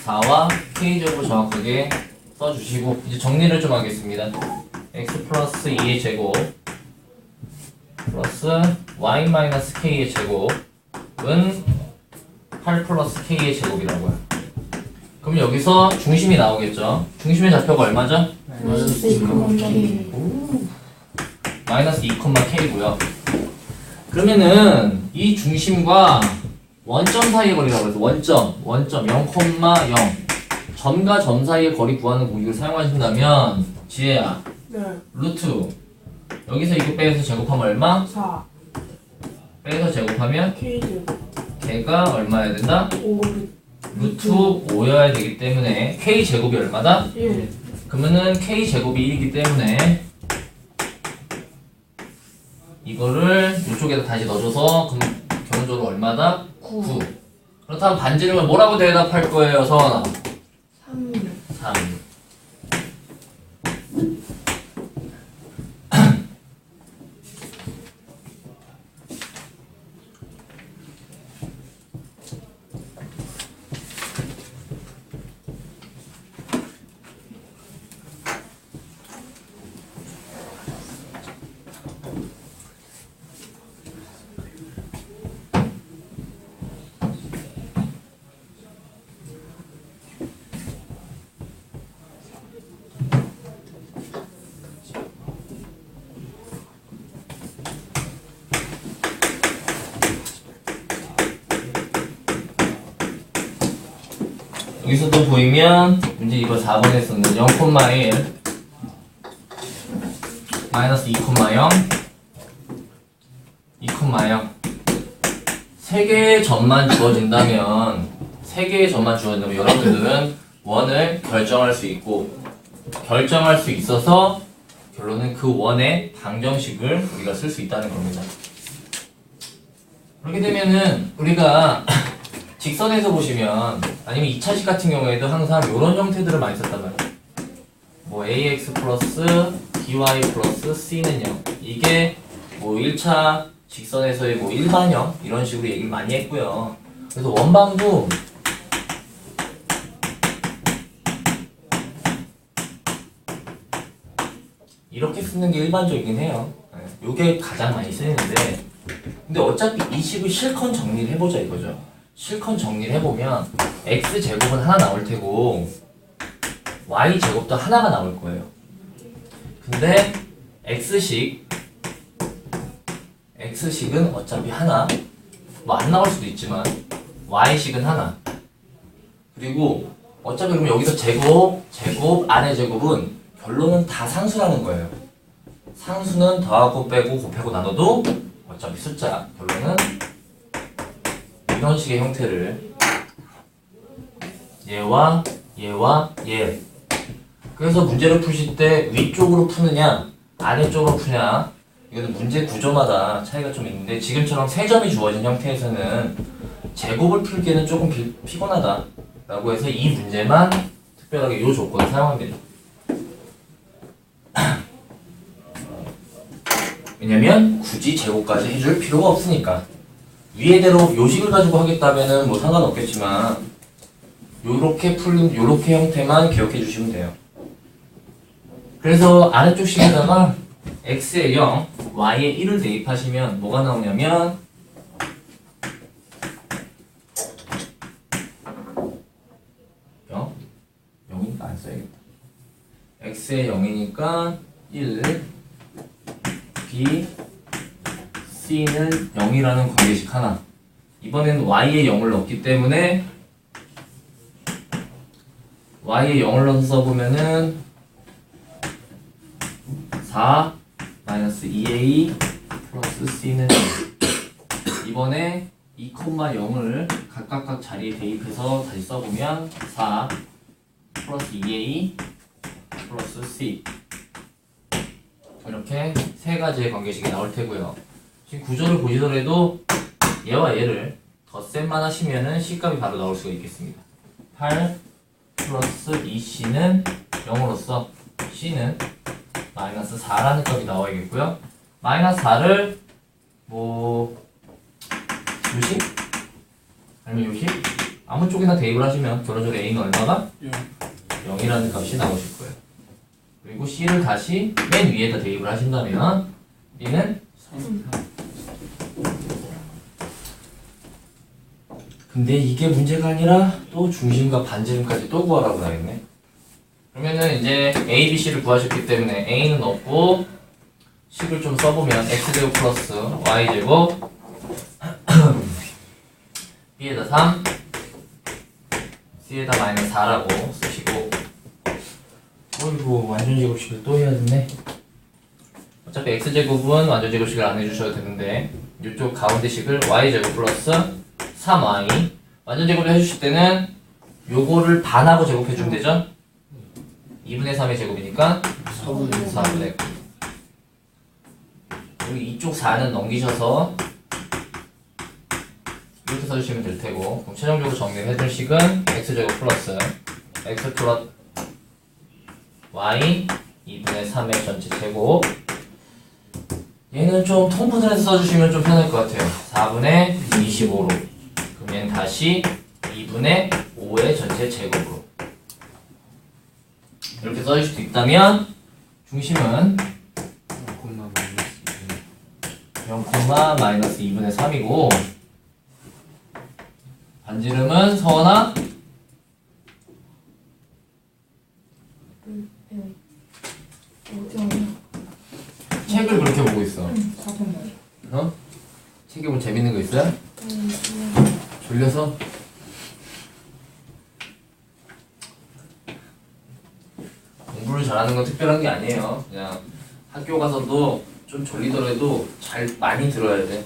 4와 k제곱을 정확하게 써주시고 이제 정리를 좀 하겠습니다. x 플러스 2의 제곱 플러스 y 마이너스 k의 제곱은 8 플러스 k의 제곱이라고요. 그럼 여기서 중심이 나오겠죠. 중심의 좌표가 얼마죠? 마이너스 2, K 마이너스 2,k고요. 그러면은 이 중심과 원점 사이의 거리라고 해서 원점 0,0 점과 점 사이의 거리 구하는 공식을 사용하신다면 지혜야 네 루트 여기서 이거 빼서 제곱하면 얼마? 4 빼서 제곱하면 K제곱 걔가 얼마여야 된다? 5 루트 5여야 되기 때문에 k제곱이 얼마다? 1 그러면은 k제곱이 1이기 때문에 이거를 이쪽에다 다시 넣어줘서 그럼 결론적으로 얼마다? 9. 그렇다면 반지름을 뭐라고 대답할 거예요, 성원아? 3 3. 여기서 또 보이면 문제 이거 4번에 쓰는 0,1 마이너스 2,0 2,0 3개의 점만 주어진다면 여러분들은 원을 결정할 수 있고 결정할 수 있어서 결론은 그 원의 방정식을 우리가 쓸 수 있다는 겁니다. 그렇게 되면은 우리가 직선에서 보시면 아니면 2차식 같은 경우에도 항상 이런 형태들을 많이 썼단 말이에요. 뭐 ax 플러스 by 플러스 c는 0 이게 뭐 1차 직선에서의 뭐 일반형 이런 식으로 얘기를 많이 했고요. 그래서 원방도 이렇게 쓰는 게 일반적이긴 해요. 이게 가장 많이 쓰이는데 근데 어차피 이 식을 실컷 정리를 해보자 이거죠. 실컷 정리를 해보면 x제곱은 하나 나올 테고 y제곱도 하나가 나올 거예요. 근데 x식 x식은 어차피 하나, 뭐 안 나올 수도 있지만 y식은 하나. 그리고 어차피 그러면 여기서 제곱, 안의 제곱은 결론은 다 상수라는 거예요. 상수는 더하고 빼고 곱하고 나눠도 어차피 숫자. 결론은 이런 식의 형태를 얘와 얘. 그래서 문제를 푸실 때 위쪽으로 푸느냐 아래쪽으로 푸냐, 이거는 문제 구조마다 차이가 좀 있는데 지금처럼 세 점이 주어진 형태에서는 제곱을 풀기에는 조금 피곤하다 라고 해서 이 문제만 특별하게 이 조건을 사용합니다. 왜냐면 굳이 제곱까지 해줄 필요가 없으니까. 위에대로 요식을 가지고 하겠다면은 뭐 상관없겠지만 요렇게 풀린 요렇게 형태만 기억해 주시면 돼요. 그래서 아래쪽 식에다가 x에 0, y에 1을 대입하시면 뭐가 나오냐면 0이니까 안 써야겠다. x에 0이니까 1, b, c는 0이라는 관계식 하나. 이번엔 y에 0을 넣기 때문에 y에 0을 넣어서 써보면은 4 2a 플러스 c는 0. 이번에 2, 0을 각각 자리에 대입해서 다시 써보면 4 플러스 2a 플러스 c, 이렇게 세 가지의 관계식이 나올 테고요. 지금 구조를 보시더라도 얘와 얘를 덧셈만 하시면은 c값이 바로 나올 수가 있겠습니다. 8 플러스 2c는 0으로서 c는 마이너스 4라는 값이 나와야겠고요. 마이너스 4를 뭐 요식? 아니면 요식? 아무 쪽이나 대입을 하시면 결론적으로 a는 얼마가? 0이라는 값이 나오실 거예요. 그리고 c를 다시 맨 위에다 대입을 하신다면 b는 3. 근데 이게 문제가 아니라 또 중심과 반지름까지 또 구하라고 나겠네. 그러면은 이제 a, b, c를 구하셨기 때문에 a는 없고 식을 좀 써보면 x제곱 플러스 y제곱 b에다 3 c에다 마이너스 4라고 쓰시고, 어이구 완전제곱식을 또 해야 되네. 어차피 x제곱은 완전제곱식을 안 해주셔도 되는데 이쪽 가운데 식을 y제곱 플러스 3y 완전제곱을 해주실 때는 요거를 반하고 제곱해주면 되죠? 2분의 3의 제곱이니까 4분의 9. 그리고 이쪽 4는 넘기셔서 이렇게 써주시면 될 테고, 그럼 최종적으로 정리를 해줄 식은 x제곱 플러스 x 플러스 y 2분의 3의 전체 제곱. 얘는 좀 통분해서 써주시면 좀 편할 것 같아요. 4분의 25로. 그럼 얘는 다시 2분의 5의 전체 제곱으로. 이렇게 써줄 수 있다면 중심은 0, 마이너스 2분의 3이고 반지름은 서원아 책을 그렇게 보고 있어. 어? 책에 뭐 재밌는 거 있어요? 졸려서? 공부를 잘하는 건 특별한 게 아니에요. 그냥 학교 가서도 좀 졸리더라도 잘 많이 들어야 돼.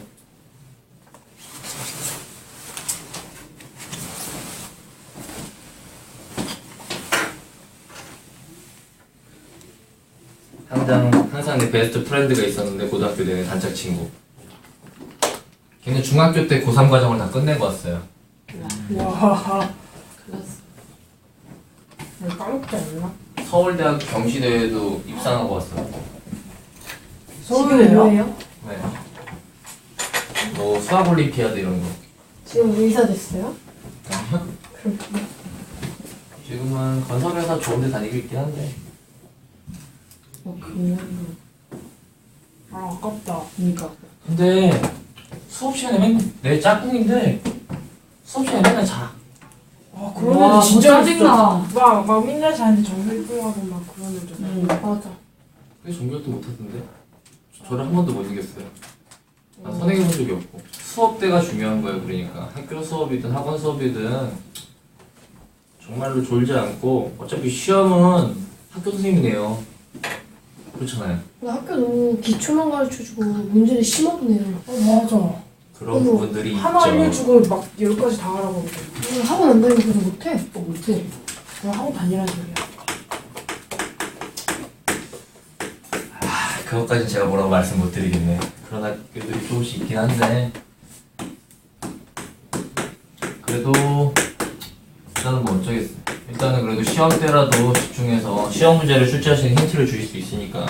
항상 내 베스트 프렌드가 있었는데 고등학교 내내 단짝 친구. 걔는 중학교 때 고3 과정을 다 끝내고 왔어요. 와. 클라스. 까먹지 않나? 서울대학 경시대회도 입상하고 왔어요. 서울대요? 네. 뭐 수학 올림피아드 이런 거. 지금 의사 됐어요? 그렇구나. 지금은 건설회사 좋은 데 다니고 있긴 한데. 그냥. 아, 아깝다. 그니까. 근데 수업 시간에 내 짝꿍인데 수업 시간에 맨날 자. 아, 그런 와, 애들 진짜 짜증나. 막 맨날 자는데 정글 하고 막 그런 애들. 맞아. 그게 종교도 못하던데. 저를 한 번도 못 이겼어요. 난 선행해 본 적이 없고 수업 때가 중요한 거예요. 그러니까 학교 수업이든 학원 수업이든 정말로 졸지 않고 어차피 시험은 학교 선생님이 내요. 그렇잖아요. 근데 학교 너무 기초만 가르쳐주고 문제를 심어도 내요. 맞아. 그런 어머, 부분들이 하나 있죠. 알려주고 막 10가지 다 하라고 그래. 오늘 학원 안 다니면 그래서 못해. 못해. 그냥 하고 다니라는 소리야. 그것까진 제가 뭐라고 말씀 못 드리겠네. 그런 학교들이 조금씩 있긴 한데 그래도 일단은 뭐 어쩌겠어요. 일단은 그래도 시험 때라도 집중해서 시험 문제를 출제하시는 힌트를 주실 수 있으니까.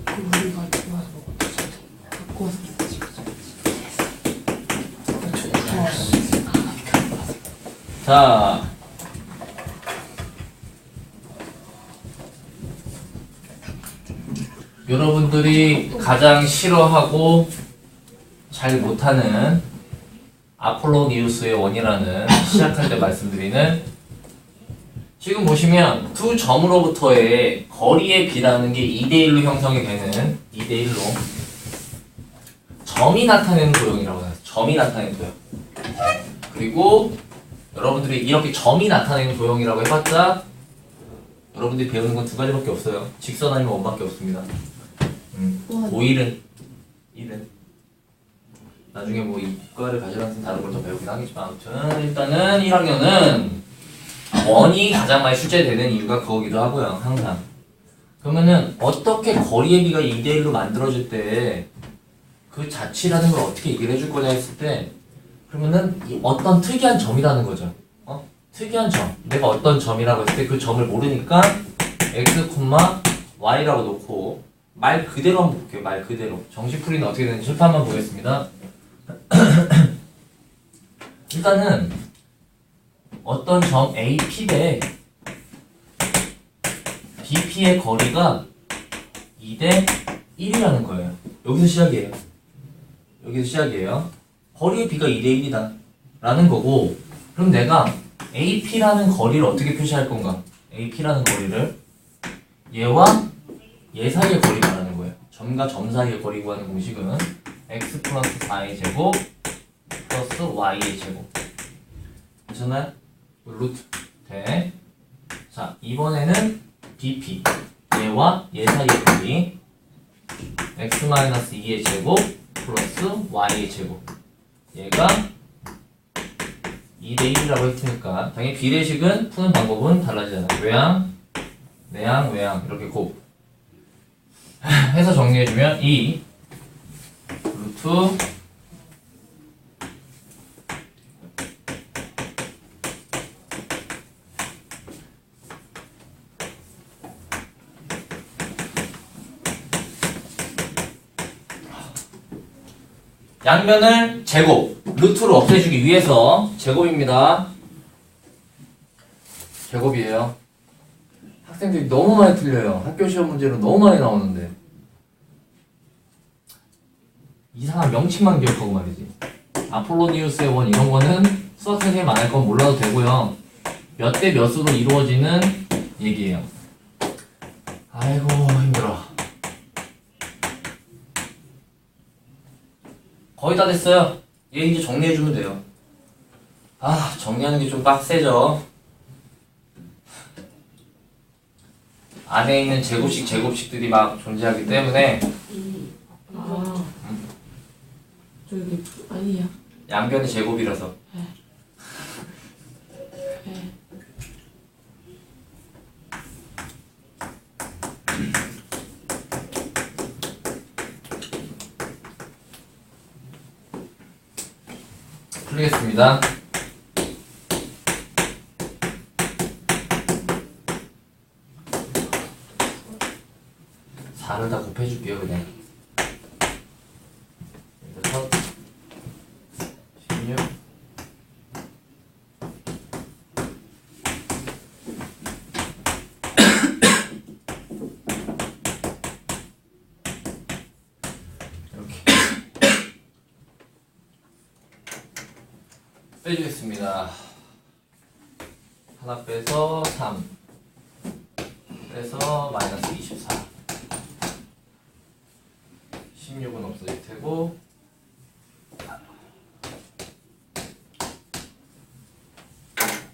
우리가 좋아서 먹었다. 갖고 와서 자, 여러분들이 가장 싫어하고 잘 못하는 아폴로니우스의 원이라는 시작할 때 말씀드리는 지금 보시면 두 점으로부터의 거리의 비라는 게 2대1로 형성이 되는 2대1로 점이 나타내는 도형이라고 해요. 점이 나타내는 도형. 그리고 여러분들이 이렇게 점이 나타내는 도형이라고 해봤자 여러분들이 배우는 건 두 가지밖에 없어요. 직선 아니면 원밖에 없습니다. 오일은 나중에 뭐 이과를 가져가는 다른 걸 더 배우긴 하겠지만 아무튼 일단은 1학년은 원이 가장 많이 출제되는 이유가 그거기도 하고요. 항상. 그러면은 어떻게 거리의 비가 2대1로 만들어질 때 그 자취라는 걸 어떻게 얘기를 해줄 거냐 했을 때 그러면은 이 어떤 특이한 점이라는 거죠. 특이한 점. 내가 어떤 점이라고 했을 때 그 점을 모르니까 x, y라고 놓고 말 그대로 한번 볼게요. 말 그대로. 정식풀이는 어떻게 되는지 실판만 보겠습니다. 일단은 어떤 점 AP 대 BP의 거리가 2대 1이라는 거예요. 여기서 시작이에요. 여기서 시작이에요. 거리의 비가 2대 1이다 라는 거고 그럼 내가 AP라는 거리를 어떻게 표시할 건가? AP라는 거리를 얘와 얘 사이의 거리 말하는 거예요. 점과 점 사이의 거리 구하는 공식은 x 플러스 4의 제곱 플러스 y의 제곱 괜찮나요? 루트 대. 자 이번에는 BP 얘와 얘 사이의 거리 x-2의 제곱 플러스 y의 제곱 얘가 2대 1이라고 했으니까 당연히 비례식은 푸는 방법은 달라지잖아요. 외항, 내항, 외항 이렇게 곱 해서 정리해주면 이 루트 양면을 제곱, 루트로 없애주기 위해서 제곱입니다. 제곱이에요. 학생들이 너무 많이 틀려요. 학교 시험 문제로 너무 많이 나오는데 이상한 명칭만 기억하고 말이지. 아폴로니우스의 원 이런 거는 수학 선생님 안 할 건 몰라도 되고요. 몇 대 몇으로 이루어지는 얘기예요. 아이고 힘들어. 거의 다 됐어요. 얘 이제 정리해주면 돼요. 아 정리하는 게 좀 빡세죠. 안에 있는 제곱식들이 막 존재하기 때문에 저기 아니야. 양변이 제곱이라서 풀리겠습니다. 4를 다 곱해줄게요 그냥. 16 1 빼주겠습니다. 하나 빼서 3 빼서 마이너스 24 16은 없어질 테고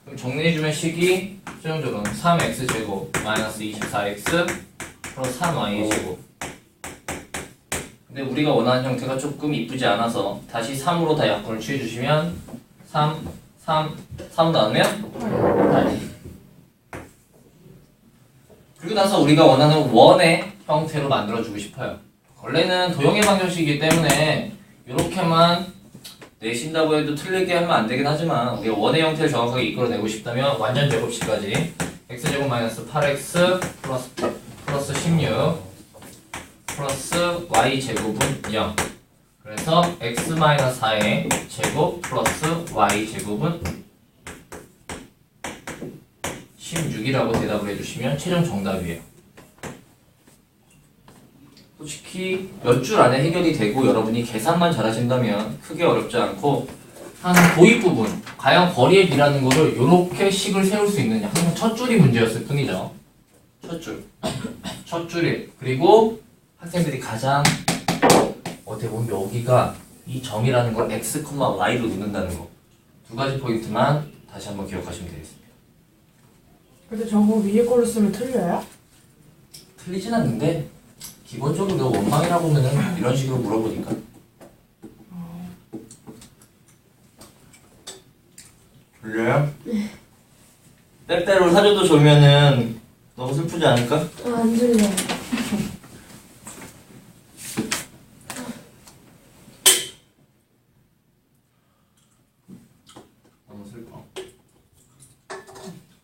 그럼 정리해주면 식이 최종적으로는 3x제곱 마이너스 24x 플러스 3y제곱. 근데 우리가 원하는 형태가 조금 이쁘지 않아서 다시 3으로 다 약분을 취해주시면 3 나오면 8. 그리고 나서 우리가 원하는 원의 형태로 만들어주고 싶어요. 원래는 도형의 방정식이기 때문에 이렇게만 내신다고 해도 틀리게 하면 안 되긴 하지만 우리가 원의 형태를 정확하게 이끌어내고 싶다면 완전 제곱식까지 x제곱 마이너스 8x 플러스 16 플러스 y제곱은 0. 그래서 x 마이너스 4의 제곱 플러스 y제곱은 16이라고 대답을 해주시면 최종 정답이에요. 솔직히 몇 줄 안에 해결이 되고 여러분이 계산만 잘하신다면 크게 어렵지 않고 한 도입 부분, 과연 거리의 비라는 거를 이렇게 식을 세울 수 있느냐 항상 첫 줄이 문제였을 뿐이죠. 첫 줄이. 그리고 학생들이 가장 어떻게 보면 여기가 이 점이라는 걸 x, y로 놓는다는 거. 두 가지 포인트만 다시 한번 기억하시면 되겠습니다. 근데 저거 위에 걸로 쓰면 틀려요? 틀리진 않는데 기본적으로 너 원망이라고 하면은 이런 식으로 물어보니까 그래요? 빼빼로 사줘도 좋으면은 너무 슬프지 않을까? 안 들려. 너무 슬퍼.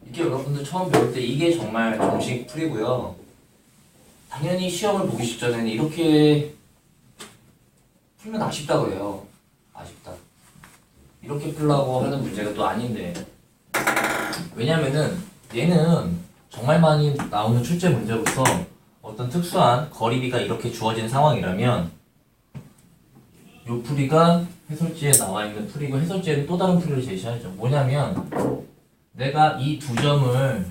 이게 여러분들 처음 배울 때 이게 정말 정식 풀이고요. 당연히 시험을 보기 직전에는 이렇게 풀면 아쉽다 그래요. 아쉽다. 이렇게 풀라고 하는 문제가 또 아닌데. 왜냐면은 얘는 정말 많이 나오는 출제 문제로서 어떤 특수한 거리비가 이렇게 주어진 상황이라면 요 풀이가 해설지에 나와 있는 풀이고 해설지에는 또 다른 풀이를 제시하죠. 뭐냐면 내가 이 두 점을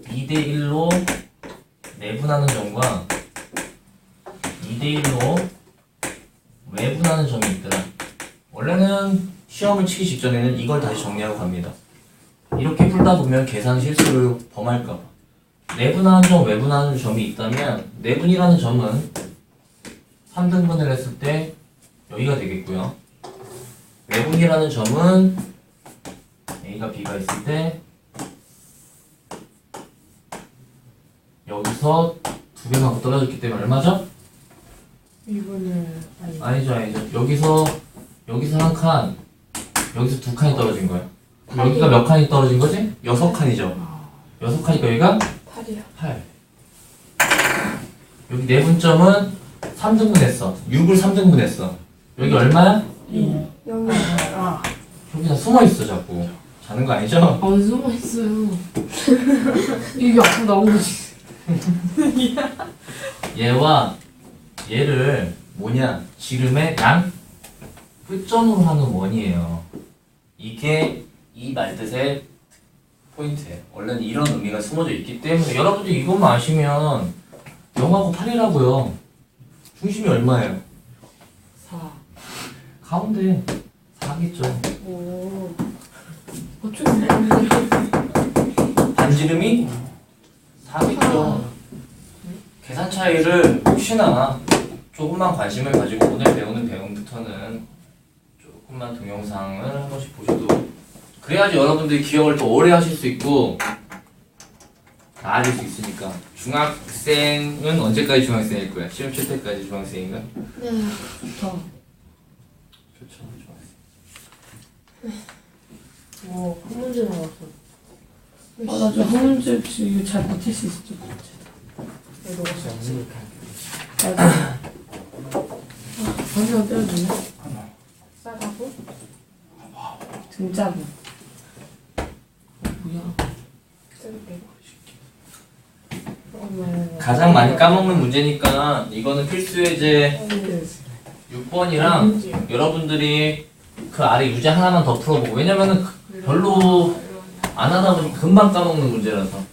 (2대 1로) 내분하는 점과 2대 1로 외분하는 점이 있더라. 원래는 시험을 치기 직전에는 이걸 다시 정리하고 갑니다. 이렇게 풀다 보면 계산 실수를 범할까봐. 내분하는 점, 외분하는 점이 있다면 내분이라는 점은 3등분을 했을 때 여기가 되겠고요. 외분이라는 점은 A가 B가 있을 때 여기서 두 개가 떨어졌기 때문에 얼마죠? 이거는 아니죠. 여기서 한 칸, 여기서 두 칸이 떨어진 거예요. 여기가 몇 칸이 떨어진 거지? 6칸이죠. 6칸이니까 여기가 8이야. 8. 여기 내분점은 3등분 했어. 6을 3등분 했어. 여기 얼마야? 0. 아, 여기 다 숨어 있어 자꾸. 자는 거 아니죠? 안 숨어있어요. 이게 앞으로 나온 거지. 얘와 얘를 뭐냐? 지름의 양 끝점으로 하는 원이에요. 이게 이 말뜻의 포인트예요. 원래는 이런 의미가 숨어져 있기 때문에 여러분들 이것만 아시면 0하고 8이라고요. 중심이 얼마예요? 4. 가운데 4겠죠. 오. 어떻게 모르겠네. 반지름이 4겠죠. 계산 차이를 혹시나 조금만 관심을 가지고 오늘 배우는 배움부터는 조금만 동영상을 한 번씩 보셔도 그래야지 여러분들이 기억을 더 오래 하실 수 있고 나아질 수 있으니까. 중학생은 언제까지 중학생일 거야? 시험 칠 때까지 중학생인가? 네. 좋다. 좋죠, 중학생. 오, 한 문제 나왔어. 아, 나 저 한 문제 이거 잘 버틸 수 있을 것 같아. 이거 맞아. 방금 떼어주네. 싸다고? 등짜고. 뭐야? 뜯을게. 가장 많이 까먹는 문제니까 이거는 필수 예제 6번이랑 여러분들이 그 아래 유제 하나만 더 풀어보고, 왜냐면은 별로 안 하다 보니 금방 까먹는 문제라서.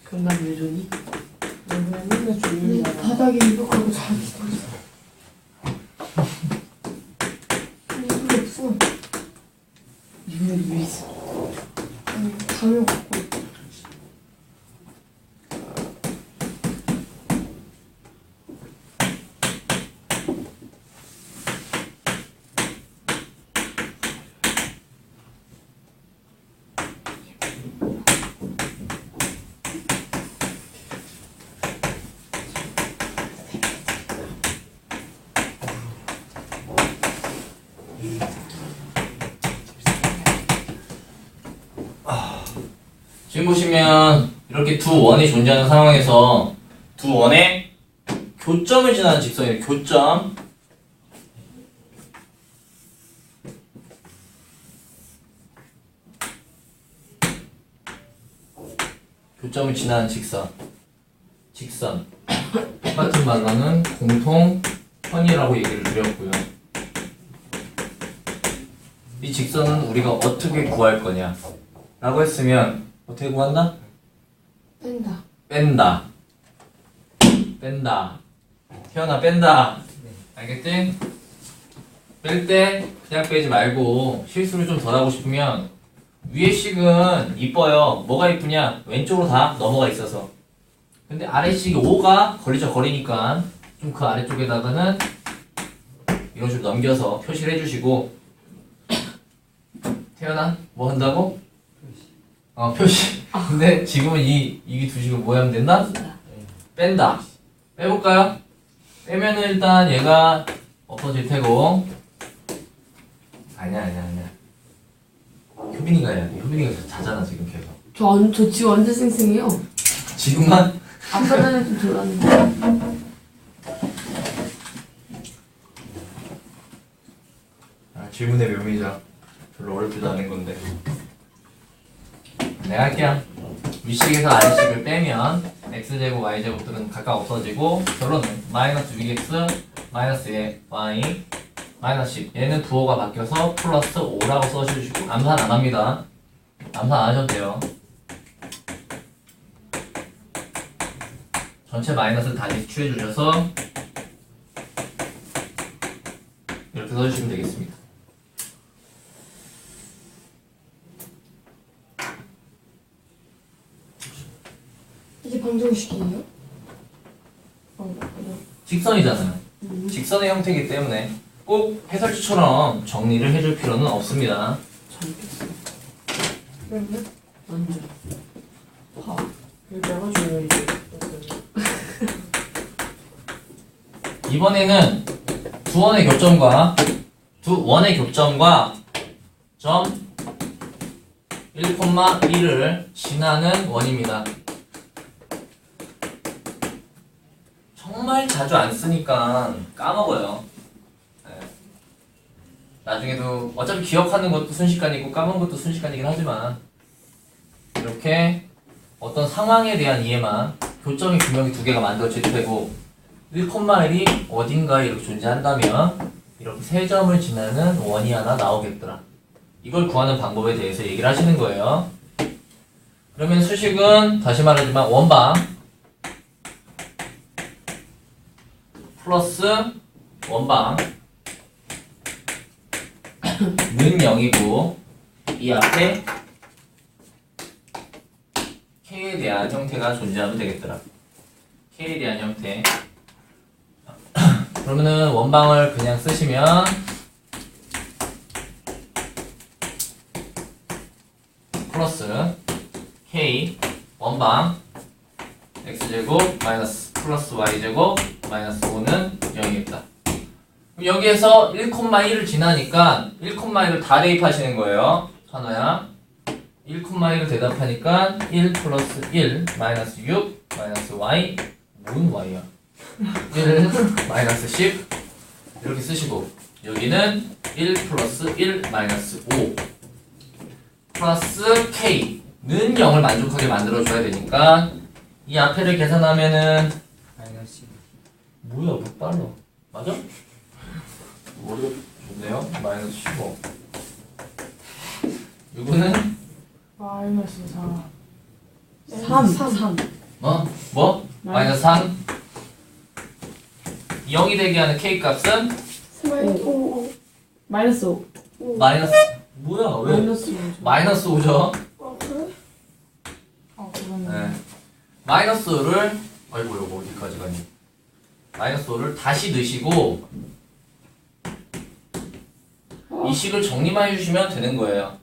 그럼 난 왜 좋니? 맨날 조용히 바닥에 이렇게 자기 있어. 이거 없어. 이분들이 왜 있어? 담요 갖고 있어. 지금 보시면 이렇게 두 원이 존재하는 상황에서 두 원의 교점을 지나는 직선이에요. 교점. 교점을 지나는 직선. 직선. 똑같은 말로는 공통선이라고 얘기를 드렸고요. 이 직선은 우리가 어떻게 구할 거냐 라고 했으면 어떻게 구한다? 뺀다. 뺀다. 뺀다. 태연아 뺀다. 알겠지? 뺄 때 그냥 빼지 말고 실수를 좀 덜 하고 싶으면 위에 식은 이뻐요. 뭐가 이쁘냐? 왼쪽으로 다 넘어가 있어서. 근데 아래 식이 5가 거리니까 좀 그 아래쪽에다가는 이런 식으로 넘겨서 표시를 해주시고. 태연아 뭐 한다고? 표시. 근데 지금은 이 두 식을 뭐 하면 된다? 뺀다. 빼볼까요? 빼면은 일단 얘가 엎어질 테고. 아니야. 효빈이가 해야 돼. 효빈이가 자잖아 지금 계속. 저 지금 완전 쌩쌩해요. 지금만? 아까 전에 좀 졸랐는데. 질문의 묘미죠. 별로 어렵지도 않은 건데. 내가 할게요. 위식에서 아래식을 빼면 x제곱 y제곱들은 각각 없어지고, 결론은 마이너스 6x 마이너스 y 마이너스 10. 얘는 부호가 바뀌어서 플러스 5라고 써주시고, 암산 안 합니다. 암산 안 하셔도 돼요. 전체 마이너스 다시 추해 주셔서 이렇게 써주시면 되겠습니다. 이게 방정식이에요? 직선이잖아요. 직선의 형태이기 때문에 꼭 해설지처럼 정리를 해줄 필요는 없습니다. 그러면? 완전. 내가 중요하지. 이번에는 두 원의 교점과 점 1,1을 지나는 원입니다. 정말 자주 안 쓰니까 까먹어요. 네. 나중에도 어차피 기억하는 것도 순식간이고 까먹는 것도 순식간이긴 하지만, 이렇게 어떤 상황에 대한 이해만, 교점이 분명히 두 개가 만들어질 테고 1,1이 어딘가에 이렇게 존재한다면 이렇게 세 점을 지나는 원이 하나 나오겠더라. 이걸 구하는 방법에 대해서 얘기를 하시는 거예요. 그러면 수식은 다시 말하지만 원방 플러스 원방 는 0이고, 이 앞에 K에 대한 형태가 존재하면 되겠더라. K에 대한 형태. 그러면은 원방을 그냥 쓰시면 플러스 K 원방 x제곱 마이너스 플러스 y제곱 마이너스 5는 0이겠다. 그럼 여기에서 1,1을 지나니까 1,1을 다 대입하시는 거예요. 한호야. 1,1을 대답하니까 1 플러스 1 마이너스 6 마이너스 y. 뭔 y야? 1 마이너스 10 이렇게 쓰시고, 여기는 1 플러스 1 마이너스 5 플러스 K는 0을 만족하게 만들어줘야 되니까 이 앞에를 계산하면은 마이너스 뭐야 뭐 빨라 맞아? 좋네요 마이너스 15 이거는 마이너스 4. 3. 3. 뭐? 마이너스 3 0이 되게 하는 K 값은 오. 마이너스 5. 마이너스 뭐야 왜? 마이너스 5죠. 마이너스 5죠 그래? 그러네. 네. 마이너스 5를 아이고 이거 어디까지 가니 마이너스 5를 다시 넣으시고 이 식을 정리만 해주시면 되는 거예요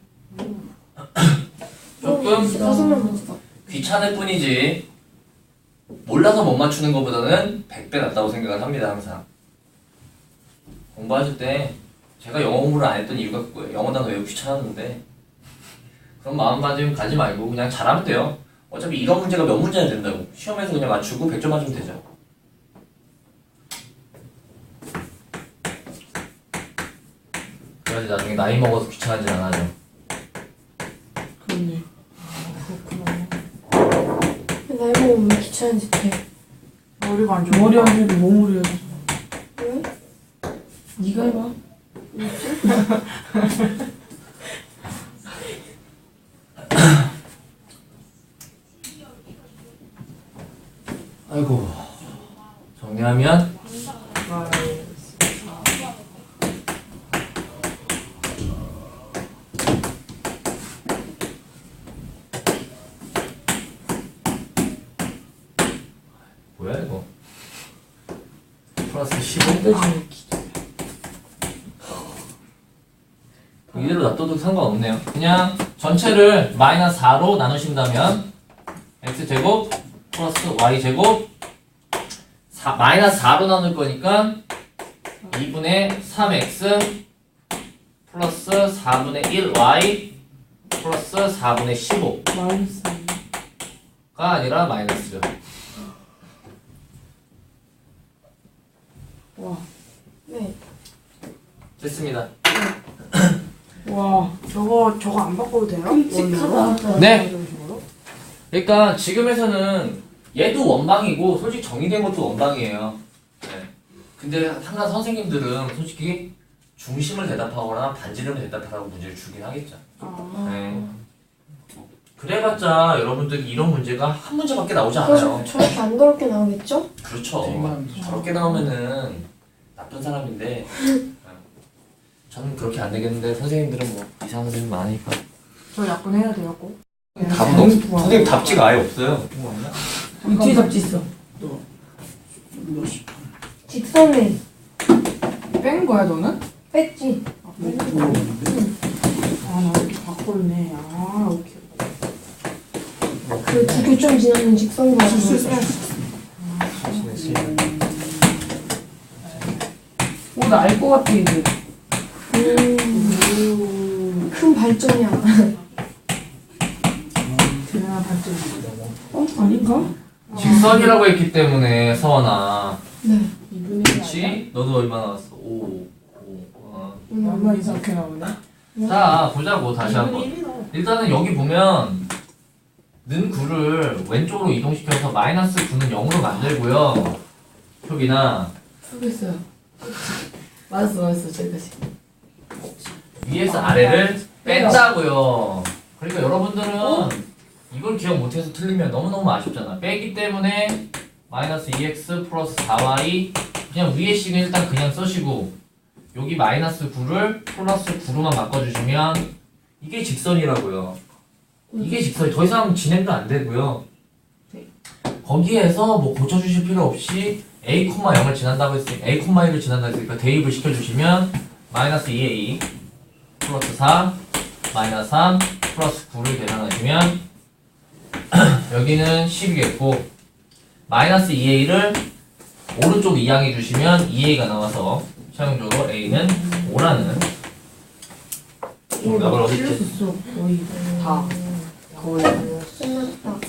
조금 다섯 명 먹었어. 귀찮을 뿐이지 몰라서 못 맞추는 것보다는 100배 낫다고 생각을 합니다 항상 공부하실 때 제가 영어 공부를 안 했던 이유가 그거예요 영어 단어 외우기 귀찮았는데 그런 마음가짐 가지 말고 그냥 잘하면 돼요 어차피 이런 문제가 몇 문제나 된다고 시험에서 그냥 맞추고 100점 맞으면 되죠 그래야지 나중에 나이 먹어서 귀찮아지지 안 하죠 그러네. 나이 먹으면 왜 귀찮은지 돼. 머리가 안 좋아. 머리 안 좋은데 몸으로 해야 돼. 왜? 네가 해봐. 아이고 정리하면 뭐야 이거 플러스 15 이대로 놔둬도 상관없네요 그냥 전체를 마이너스 4로 나누신다면 x제곱 플러스 y제곱 마이너스 4로 나눌 거니까 2분의 3x 플러스 4분의 1y 플러스 4분의 15가 마이너스. 아니라 마이너스죠 와. 네. 됐습니다 와. 저거 안 바꿔도 돼요? 끔찍하다. 네 그러니까 지금에서는 얘도 원방이고 솔직히 정의된 것도 원방이에요 네. 근데 항상 선생님들은 솔직히 중심을 대답하거나 반지름을 대답하라고 문제를 주긴 하겠죠 네. 그래봤자 여러분들 이런 문제가 한 문제밖에 나오지 않아요 저렇게 안 더럽게 나오겠죠? 그렇죠 대만. 저렇게 나오면은 나쁜 사람인데 저는 그렇게 안 되겠는데 선생님들은 뭐 이상한 선생님 많으니까 저 약분 해야 돼요, 꼭? 답은 선생님 답지가 아예 없어요 뒤에 잡지 있어. 직선을 뺀 거야, 너는? 뺐지. 아, 나 이렇게 바꿨네. 아, 오케이. 그 두 교점 지나면 직선이 나오는 오, 나 알 것 같아, 이제. 큰 발전이야. 대단한 발전. 아닌가? 직선이라고 했기 때문에 서원아 네. 그렇지? 너도 얼마 나왔어? 5 얼마 이상하게 나오네. 자 보자고 다시 한번 일단은 여기 보면 는 9를 왼쪽으로 이동시켜서 마이너스 9는 0으로 만들고요 표기나 모르겠어요. 맞았어, 저기까지. 위에서 아래를 뺀다고요 그러니까 여러분들은 이걸 기억 못해서 틀리면 너무너무 아쉽잖아 빼기 때문에 마이너스 2x 플러스 4y 그냥 위에 식은 일단 그냥 쓰시고 여기 마이너스 9를 플러스 9로만 바꿔주시면 이게 직선이라고요 이게 직선이 더 이상 진행도 안 되고요 거기에서 뭐 고쳐주실 필요 없이 a, 0을 지난다고 했으니까 a, 1을 지난다고 했으니까 대입을 시켜주시면 마이너스 2a 플러스 4 마이너스 3 플러스 9를 계산하시면 여기는 10이겠고 마이너스 2a를 오른쪽 이항해 주시면 2a가 나와서 최종적으로 a는 5라는 정답을 얻었지 틀렸었어, 거의. 다. 거의. 끝났다.